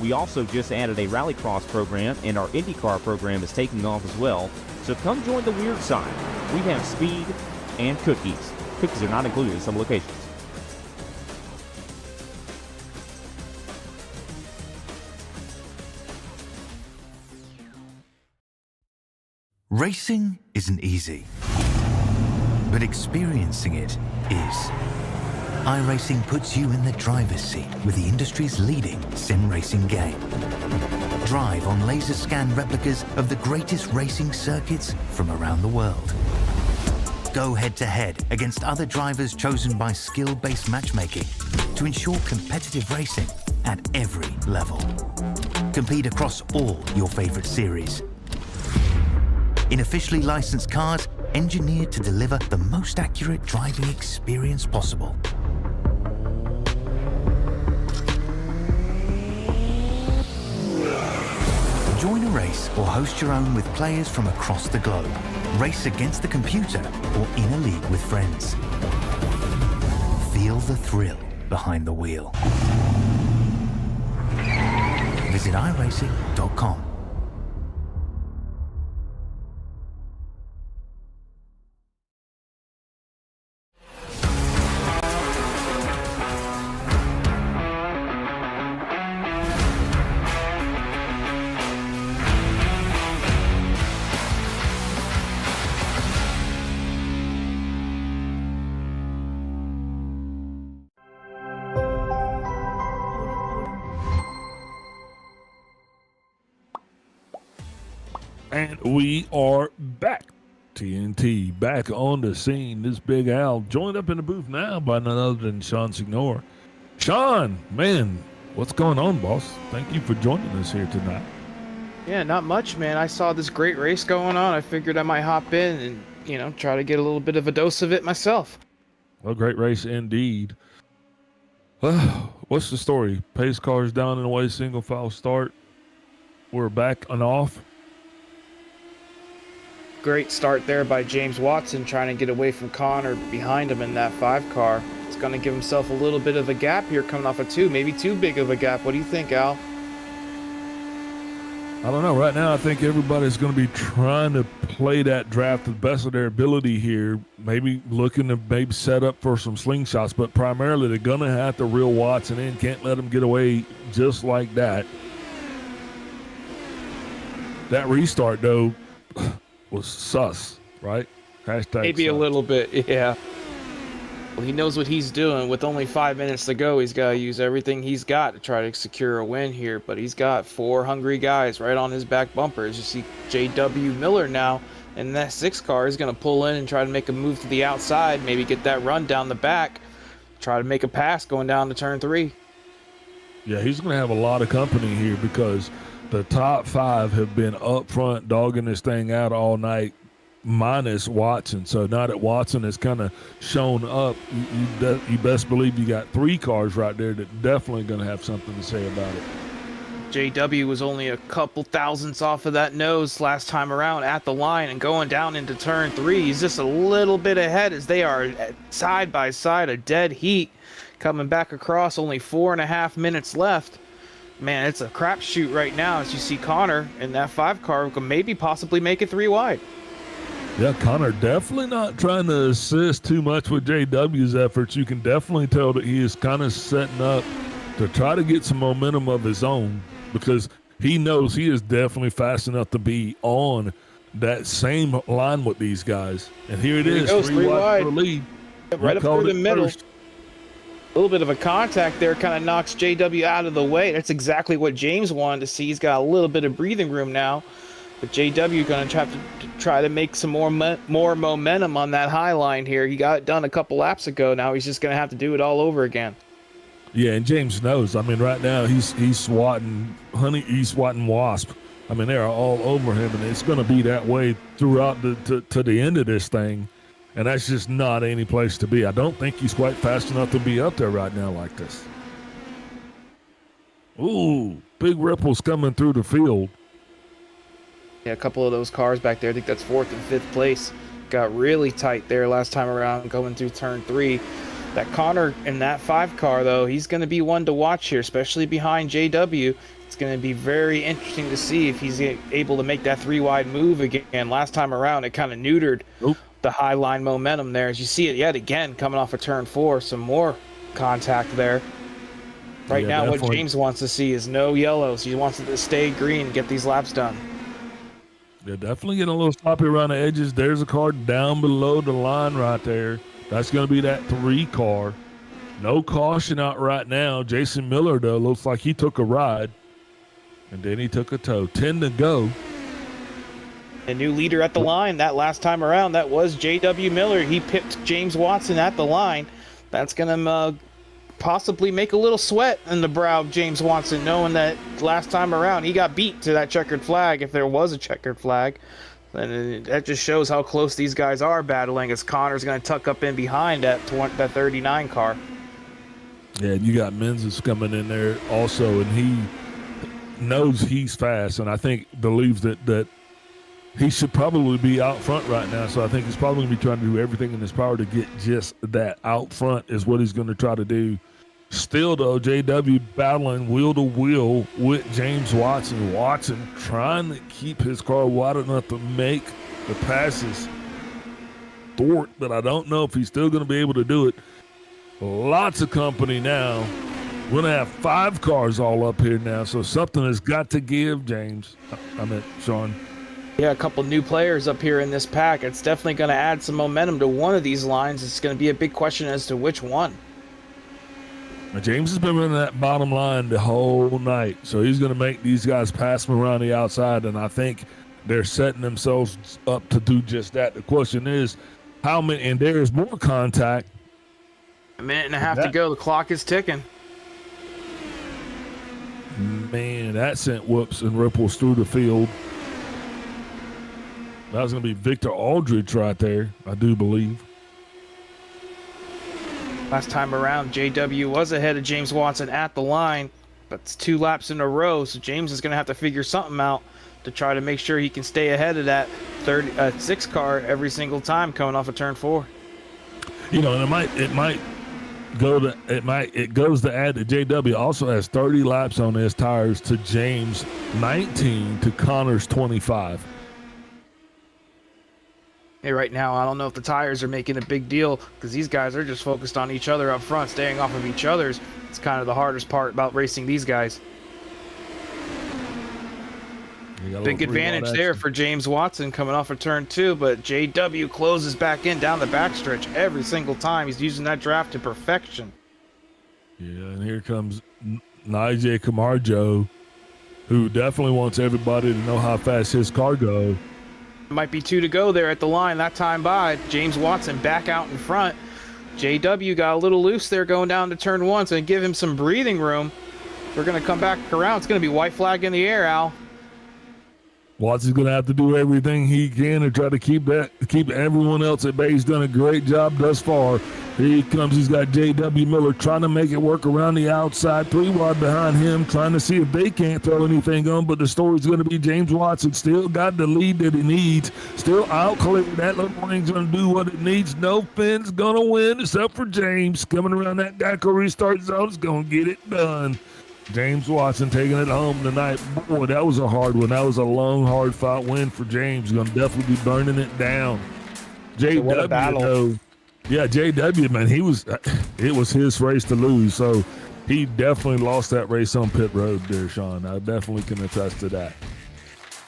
We also just added a rallycross program, and our IndyCar program is taking off as well. So come join the weird side. We have speed and cookies. Cookies are not included in some locations. Racing isn't easy, but experiencing it is. iRacing puts you in the driver's seat with the industry's leading sim racing game. Drive on laser scan replicas of the greatest racing circuits from around the world. Go head-to-head against other drivers chosen by skill-based matchmaking to ensure competitive racing at every level. Compete across all your favorite series. In officially licensed cars, engineered to deliver the most accurate driving experience possible. Join a race or host your own with players from across the globe. Race against the computer or in a league with friends. Feel the thrill behind the wheel. Visit iRacing.com. And we are back. TNT back on the scene. This Big Al joined up in the booth now by none other than Sean Signor. Sean, man, what's going on, boss? Thank you for joining us here tonight. Yeah, not much, man. I saw this great race going on. I figured I might hop in and, try to get a little bit of a dose of it myself. Well, great race indeed. What's the story? Pace cars down and away, single file start. We're back and off. Great start there by James Watson trying to get away from Connor behind him in that 5 car. He's going to give himself a little bit of a gap here coming off a 2, maybe too big of a gap. What do you think, Al? I don't know. Right now, I think everybody's going to be trying to play that draft to the best of their ability here, maybe looking to set up for some slingshots, but primarily they're going to have to reel Watson in. Can't let him get away just like that. That restart, though, was sus, right? Hashtag Maybe sus. a little bit, yeah. Well, he knows what he's doing. With only 5 minutes to go, he's got to use everything he's got to try to secure a win here. But he's got 4 hungry guys right on his back bumper. As you see J.W. Miller now in that 6 car is going to pull in and try to make a move to the outside, maybe get that run down the back, try to make a pass going down to turn 3. Yeah, he's going to have a lot of company here because the top 5 have been up front dogging this thing out all night, minus Watson. So now that Watson has kind of shown up, you best believe you got 3 cars right there that definitely going to have something to say about it. JW was only a couple thousandths off of that nose last time around at the line, and going down into turn 3, he's just a little bit ahead as they are side by side, a dead heat coming back across. Only 4.5 minutes left. Man, it's a crapshoot right now as you see Connor in that 5 car can maybe possibly make it 3 wide. Yeah, Connor definitely not trying to assist too much with JW's efforts. You can definitely tell that he is kind of setting up to try to get some momentum of his own, because he knows he is definitely fast enough to be on that same line with these guys. And here it Here he is, goes, three wide for the lead. Right up called through the it middle. first. A little bit of a contact there kind of knocks JW out of the way. That's exactly what James wanted to see. He's got a little bit of breathing room now. But JW going to try to make some more momentum on that high line here. He got it done a couple laps ago. Now he's just going to have to do it all over again. Yeah, and James knows. I mean, right now he's swatting he's swatting wasp. I mean, they're all over him, and it's going to be that way throughout to the end of this thing. And that's just not any place to be. I don't think he's quite fast enough to be up there right now like this. Ooh, big ripples coming through the field. Yeah, a couple of those cars back there. I think that's 4th and 5th place. Got really tight there last time around going through turn 3. That Connor in that 5 car, though, he's going to be one to watch here, especially behind JW. It's going to be very interesting to see if he's able to make that 3-wide move again. Last time around, it kind of neutered the high line momentum there. As you see it yet again coming off of turn 4, some more contact there. Right now, definitely. What James wants to see is no yellows. He wants it to stay green and get these laps done. They're definitely getting a little sloppy around the edges. There's a car down below the line right there. That's going to be that 3 car. No caution out right now. Jason Miller, though, looks like he took a ride. And then he took a tow. 10 to go. A new leader at the line. That last time around, that was J.W. Miller. He pipped James Watson at the line. That's going to possibly make a little sweat in the brow of James Watson, knowing that last time around he got beat to that checkered flag, if there was a checkered flag. And that just shows how close these guys are battling, as Connor's going to tuck up in behind that 39 car. Yeah, you got Menzies coming in there also, and he knows he's fast, and I think believes that he should probably be out front right now. So I think he's probably going to be trying to do everything in his power to get just that out front is what he's going to try to do. Still, though, JW battling wheel to wheel with James Watson. Watson trying to keep his car wide enough to make the passes thwart, but I don't know if he's still going to be able to do it. Lots of company now. We're going to have 5 cars all up here now, so something has got to give, James. I meant Sean. Yeah, a couple new players up here in this pack. It's definitely going to add some momentum to one of these lines. It's going to be a big question as to which one. Now, James has been running that bottom line the whole night, so he's going to make these guys pass him around the outside, and I think they're setting themselves up to do just that. The question is, how many, and there's more contact. A minute and a half to go. The clock is ticking. Man, that sent whoops and ripples through the field. That was going to be Victor Aldridge right there, I do believe. Last time around, JW was ahead of James Watson at the line, but it's 2 laps in a row, so James is going to have to figure something out to try to make sure he can stay ahead of that 6 car every single time coming off of turn 4. You know, and it goes to add that JW also has 30 laps on his tires to James 19 to Connor's 25. Hey, right now, I don't know if the tires are making a big deal because these guys are just focused on each other up front, staying off of each other's. It's kind of the hardest part about racing these guys. Big advantage there for James Watson coming off of turn 2, but JW closes back in down the backstretch every single time. He's using that draft to perfection. Yeah, and here comes Nigel Camargo, who definitely wants everybody to know how fast his car goes. Might be 2 to go there at the line that time by. James Watson back out in front. JW got a little loose there going down to turn 1, so and give him some breathing room. We're going to come back around. It's going to be white flag in the air, Al. Watson's going to have to do everything he can to try to keep everyone else at bay. He's done a great job thus far. Here he comes. He's got J.W. Miller trying to make it work around the outside. 3 wide behind him, trying to see if they can't throw anything on. But the story's going to be James Watson still got the lead that he needs. Still out clear. That little ring's going to do what it needs. No Finn's going to win except for James. Coming around that Geico restart zone is going to get it done. James Watson taking it home tonight. Boy, that was a hard one. That was a long, hard-fought win for James. Going to definitely be burning it down. What a battle. JW, man, it was his race to lose. So he definitely lost that race on pit road there, Sean. I definitely can attest to that.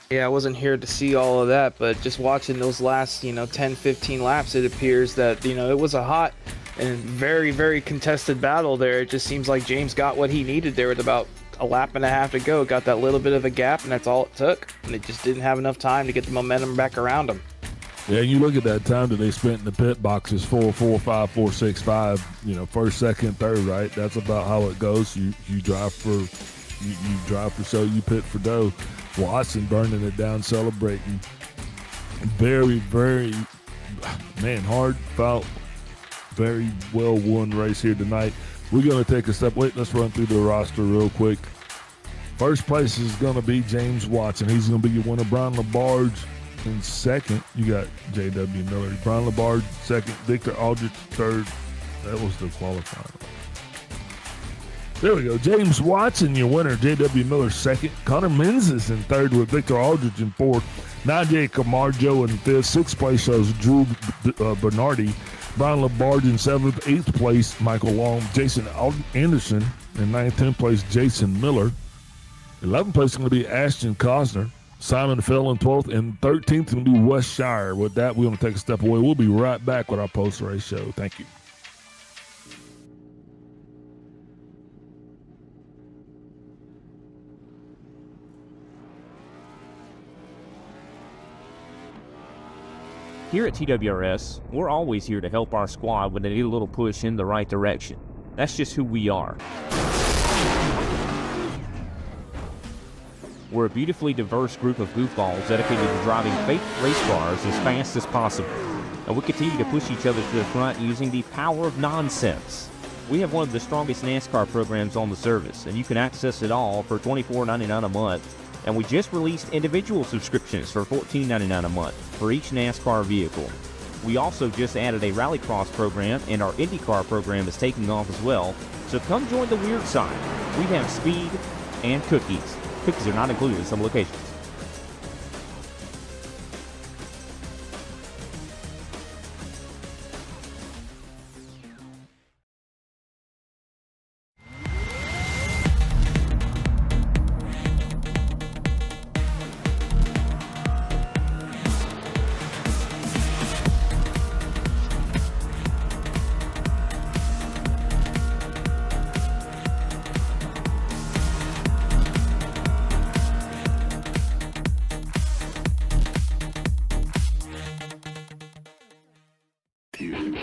Yeah, I wasn't here to see all of that, but just watching those last, 10, 15 laps, it appears that, it was a hot and very, very contested battle there. It just seems like James got what he needed there with about a lap and a half to go. Got that little bit of a gap, and that's all it took. And it just didn't have enough time to get the momentum back around him. Yeah, you look at that time that they spent in the pit boxes, 4.45, 4.65, first, second, third, right? That's about how it goes. You drive for show, you pit for dough. Watson burning it down, celebrating. Very, very, hard fought, very well won race here tonight. We're going to take a step. Wait, let's run through the roster real quick. First place is going to be James Watson. He's going to be your winner. Brian Labarge in second. You got J.W. Miller. Brian Labarge second. Victor Aldrich third. That was the qualifying. There we go. James Watson, your winner. J.W. Miller second. Connor Menzies in third with Victor Aldrich in fourth. Najee Camargo in fifth. Sixth place shows Drew Bernardi. Brian Labarge in seventh. Eighth place, Michael Long. Jason Anderson in ninth. 10th place, Jason Miller. 11th place is going to be Ashton Cosner. Simon Fell in 12th. And 13th is going to be Wes Shire. With that, we're going to take a step away. We'll be right back with our post-race show. Thank you. Here at TWRS, we're always here to help our squad when they need a little push in the right direction. That's just who we are. We're a beautifully diverse group of goofballs dedicated to driving fake race cars as fast as possible. And we continue to push each other to the front using the power of nonsense. We have one of the strongest NASCAR programs on the service, and you can access it all for $24.99 a month. And we just released individual subscriptions for $14.99 a month for each NASCAR vehicle. We also just added a Rallycross program, and our IndyCar program is taking off as well. So come join the weird side. We have speed and cookies. Cookies are not included in some locations. You've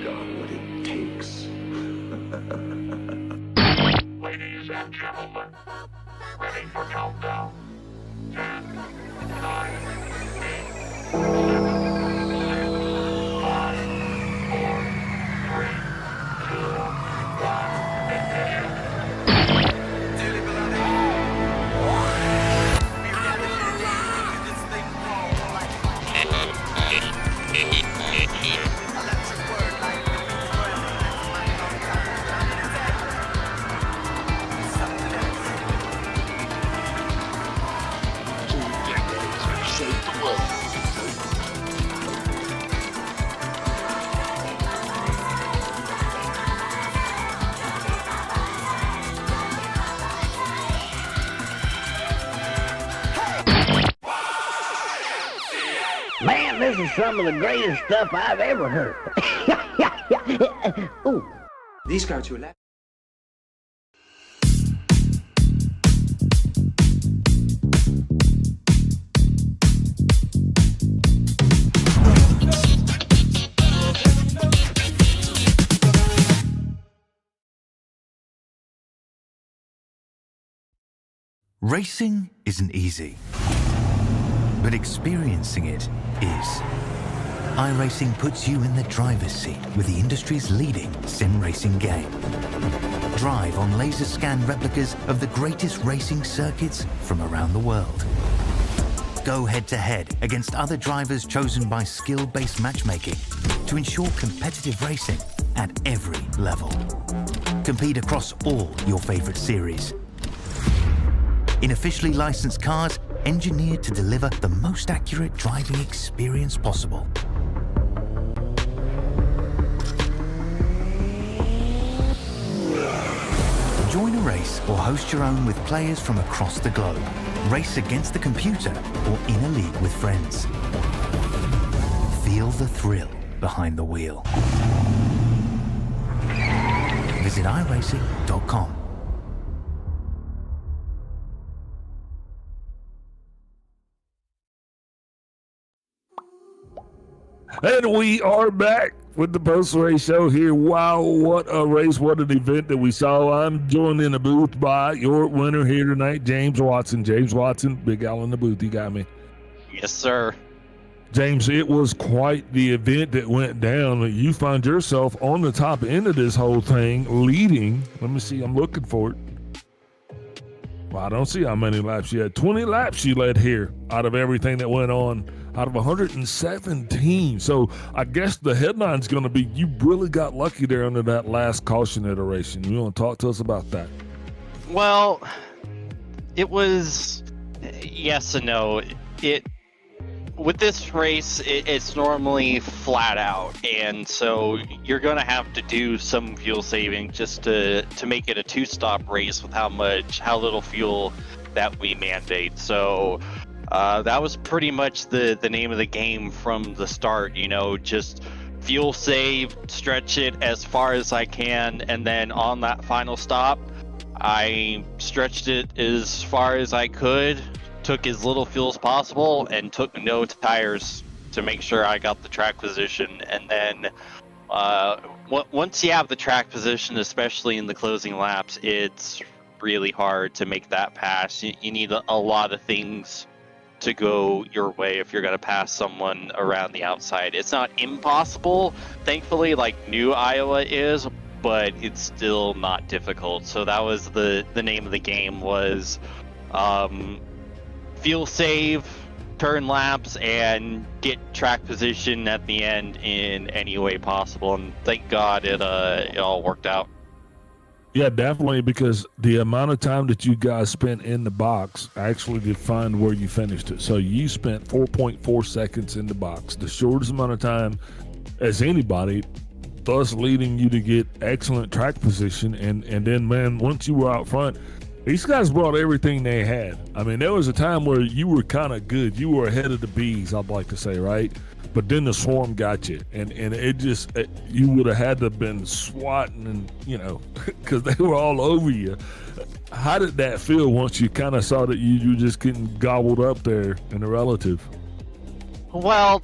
got what it takes. Ladies and gentlemen, ready for countdown. 10, 9, 8, 7, 6, 5, 4, 3, 2, 1, ignition. Man, this is some of the greatest stuff I've ever heard. Ooh. These go to 11. Racing isn't easy, but experiencing it is. iRacing puts you in the driver's seat with the industry's leading sim racing game. Drive on laser scan replicas of the greatest racing circuits from around the world. Go head to head against other drivers chosen by skill-based matchmaking to ensure competitive racing at every level. Compete across all your favorite series. In officially licensed cars, engineered to deliver the most accurate driving experience possible. Enjoy race or host your own with players from across the globe. Race against the computer or in a league with friends. Feel the thrill behind the wheel. Visit iRacing.com. And we are back with the post-race show here. Wow, what a race, what an event that we saw. I'm joined in the booth by your winner here tonight, James Watson. James Watson, Big Al in the booth, you got me. Yes, sir. James, it was quite the event that went down. You find yourself on the top end of this whole thing, leading. Let me see, I'm looking for it. Well, I don't see how many laps you had. 20 laps you led here out of everything that went on, out of 117. So I guess the headline's going to be you really got lucky there under that last caution iteration. You want to talk to us about that? Well, it was yes and no. With this race, it's normally flat out, and so you're going to have to do some fuel saving just to make it a two-stop race with how little fuel that we mandate. So that was pretty much the name of the game from the start. Just fuel save, stretch it as far as I can, and then on that final stop, I stretched it as far as I could, took as little fuel as possible, and took no tires to make sure I got the track position. And then once you have the track position, especially in the closing laps, it's really hard to make that pass. You need a lot of things to go your way if you're going to pass someone around the outside. It's not impossible, thankfully, like New Iowa is, but it's still not difficult. So that was the name of the game, was fuel save, turn laps, and get track position at the end in any way possible. And thank God it all worked out. Yeah, definitely, because the amount of time that you guys spent in the box actually defined where you finished it. So you spent 4.4 seconds in the box, the shortest amount of time as anybody, thus leading you to get excellent track position. And then, man, once you were out front, these guys brought everything they had. I mean, there was a time where you were kind of good. You were ahead of the bees, I'd like to say, right? But then the swarm got you, and you would have had to have been swatting, and because they were all over you. How did that feel once you kind of saw that you just getting gobbled up there in the relative? Well,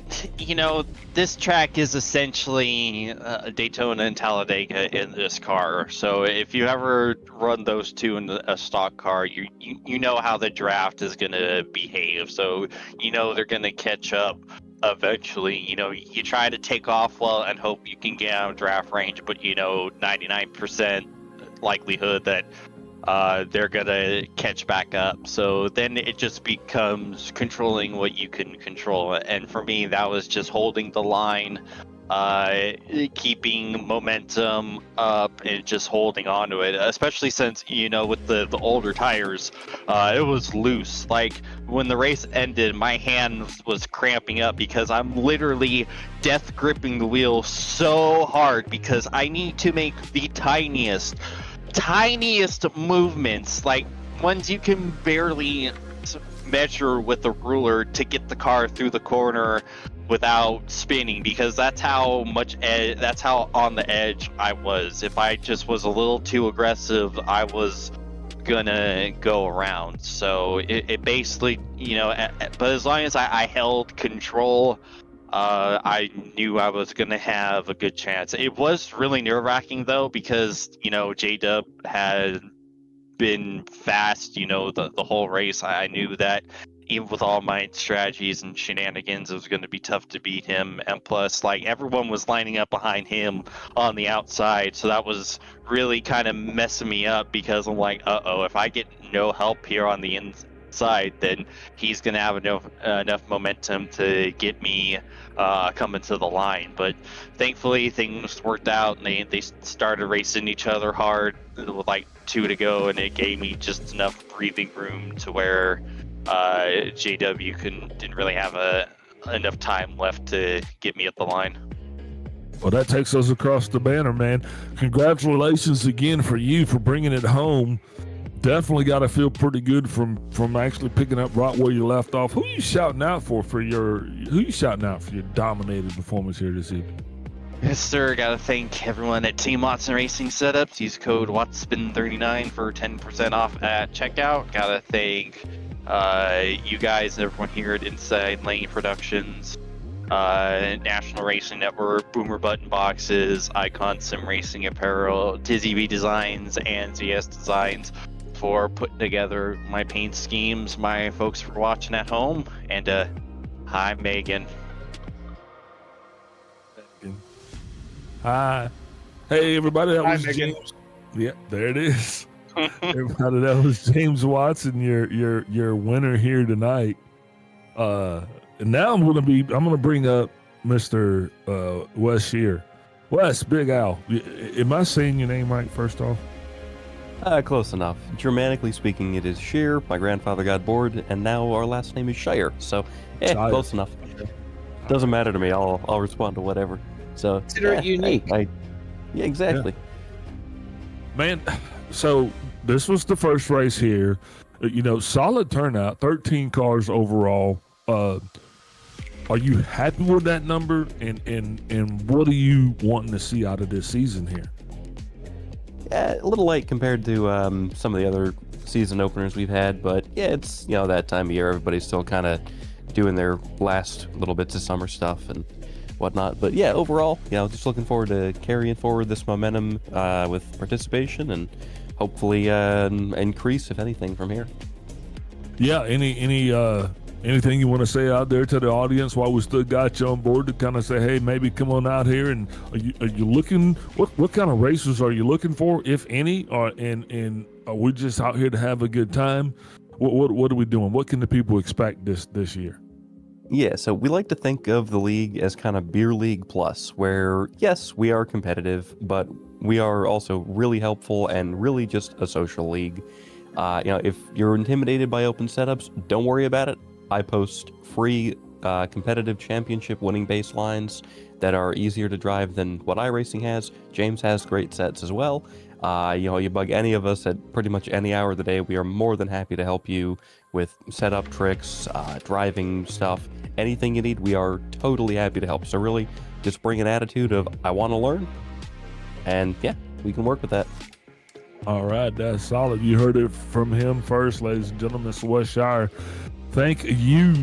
this track is essentially Daytona and Talladega in this car. So if you ever run those two in a stock car, you know how the draft is going to behave. So they're going to catch up eventually. You try to take off well and hope you can get out of draft range, but 99% likelihood that they're gonna catch back up. So then it just becomes controlling what you can control. And for me, that was just holding the line, keeping momentum up, and just holding on to it, especially since with the older tires, it was loose. Like when the race ended, my hand was cramping up because I'm literally death gripping the wheel so hard because I need to make the tiniest movements, like ones you can barely measure with a ruler, to get the car through the corner without spinning, because that's how on the edge I was. If I just was a little too aggressive, I was gonna go around. So it basically, but as long as I held control, I knew I was going to have a good chance. It was really nerve-wracking, though, because, J-Dub had been fast, the whole race. I knew that even with all my strategies and shenanigans, it was going to be tough to beat him. And plus, everyone was lining up behind him on the outside, so that was really kind of messing me up, because I'm like, uh-oh, if I get no help here on the inside, then he's going to have enough momentum to get me coming to the line. But thankfully things worked out, and they started racing each other hard with 2 to go, and it gave me just enough breathing room to where JW didn't really have enough time left to get me at the line. Well, that takes us across the banner, man. Congratulations again for you for bringing it home. Definitely got to feel pretty good from actually picking up right where you left off. Who you shouting out for your dominated performance here this evening? Yes, sir. Gotta thank everyone at Team Watson Racing Setups. Use code WATSPIN39 for 10% off at checkout. Gotta thank you guys, everyone here at Inside Lane Productions, National Racing Network, Boomer Button Boxes, Icon Sim Racing Apparel, Dizzy V Designs, and ZS Designs for putting together my paint schemes. My folks for watching at home, and hi, Megan. Hi. Hey, everybody. That was Megan. James. Yeah, there it is. Everybody, that was James Watson, your winner here tonight. And now I'm gonna bring up Mr. Wes Shear. Wes, Big Al. Am I saying your name right first off? Close enough. Germanically speaking, it is Shear. My grandfather got bored, and now our last name is Shire. So, Shire. Close enough. Doesn't matter to me. I'll respond to whatever. So Consider it unique. Yeah, exactly. Yeah. Man, so this was the first race here. Solid turnout, 13 cars overall. Are you happy with that number? And what are you wanting to see out of this season here? Yeah, a little late compared to some of the other season openers we've had, but yeah, it's that time of year. Everybody's still kind of doing their last little bits of summer stuff and whatnot. But yeah, overall, just looking forward to carrying forward this momentum with participation and hopefully increase, if anything, from here. Yeah, anything you want to say out there to the audience while we still got you on board to kind of say, hey, maybe come on out here? And are you looking, what kind of races are you looking for, if any? And are we just out here to have a good time? What are we doing? What can the people expect this year? Yeah, so we like to think of the league as kind of beer league plus, where yes, we are competitive, but we are also really helpful and really just a social league. If you're intimidated by open setups, don't worry about it. I post free competitive championship winning baselines that are easier to drive than what iRacing has. James has great sets as well. You bug any of us at pretty much any hour of the day, we are more than happy to help you with setup tricks, driving stuff, anything you need. We are totally happy to help. So really, just bring an attitude of I want to learn, and yeah, we can work with that. All right, that's solid. You heard it from him first, ladies and gentlemen. Mr. Wes Shire. Thank you,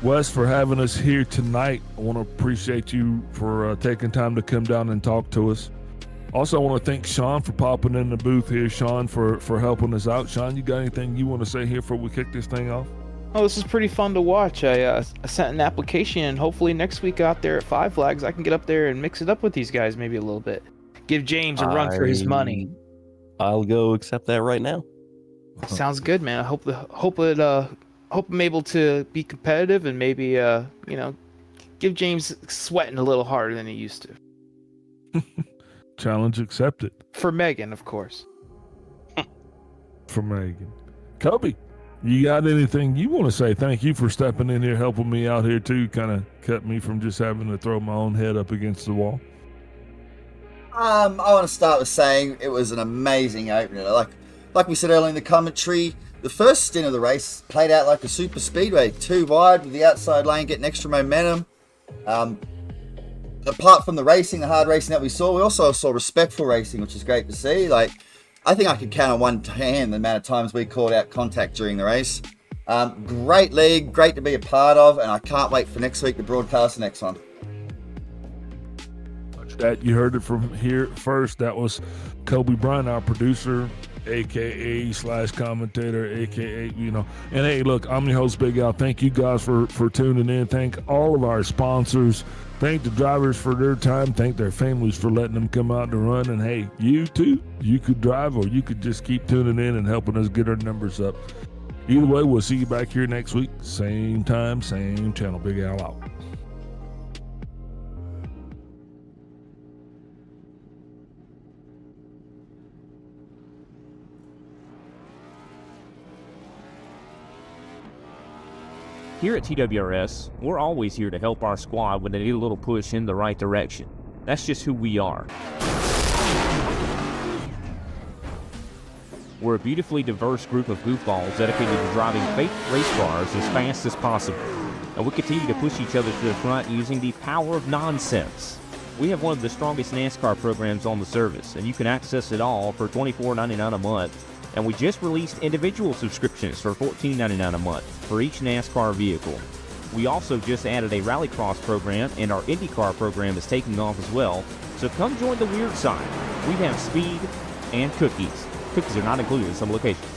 Wes, for having us here tonight. I want to appreciate you for taking time to come down and talk to us. Also, I want to thank Sean for popping in the booth here. Sean, for helping us out. Sean, you got anything you want to say here before we kick this thing off? Oh, this is pretty fun to watch. I sent an application, and hopefully next week out there at Five Flags, I can get up there and mix it up with these guys maybe a little bit. Give James a run for his money. I'll go accept that right now. Sounds good, man. I hope I'm able to be competitive and maybe give James sweating a little harder than he used to. Challenge accepted. For Megan, of course. For Megan. Kobe, you got anything you want to say? Thank you for stepping in here, helping me out here too. Kind of kept me from just having to throw my own head up against the wall. I want to start with saying it was an amazing opener. Like we said earlier in the commentary, the first stint of the race played out like a super speedway, too wide with the outside lane getting extra momentum. Apart from the racing, the hard racing that we also saw respectful racing, which is great to see. I think I could count on one hand the amount of times we called out contact during the race. Great league, great to be a part of, and I can't wait for next week to broadcast the next one. That you heard it from here first. That was Kobe Bryant, our producer, aka / commentator, aka And hey, look, I'm your host, Big Al. Thank you guys for tuning in. Thank all of our sponsors. Thank the drivers for their time. Thank their families for letting them come out to run. And hey, you too, you could drive, or you could just keep tuning in and helping us get our numbers up. Either way, we'll see you back here next week. Same time, same channel. Big Al out. Here at TWRS, we're always here to help our squad when they need a little push in the right direction. That's just who we are. We're a beautifully diverse group of goofballs dedicated to driving fake race cars as fast as possible. And we continue to push each other to the front using the power of nonsense. We have one of the strongest NASCAR programs on the service, and you can access it all for $24.99 a month. And we just released individual subscriptions for $14.99 a month for each NASCAR vehicle. We also just added a Rallycross program, and our IndyCar program is taking off as well. So come join the weird side. We have speed and cookies. Cookies are not included in some locations.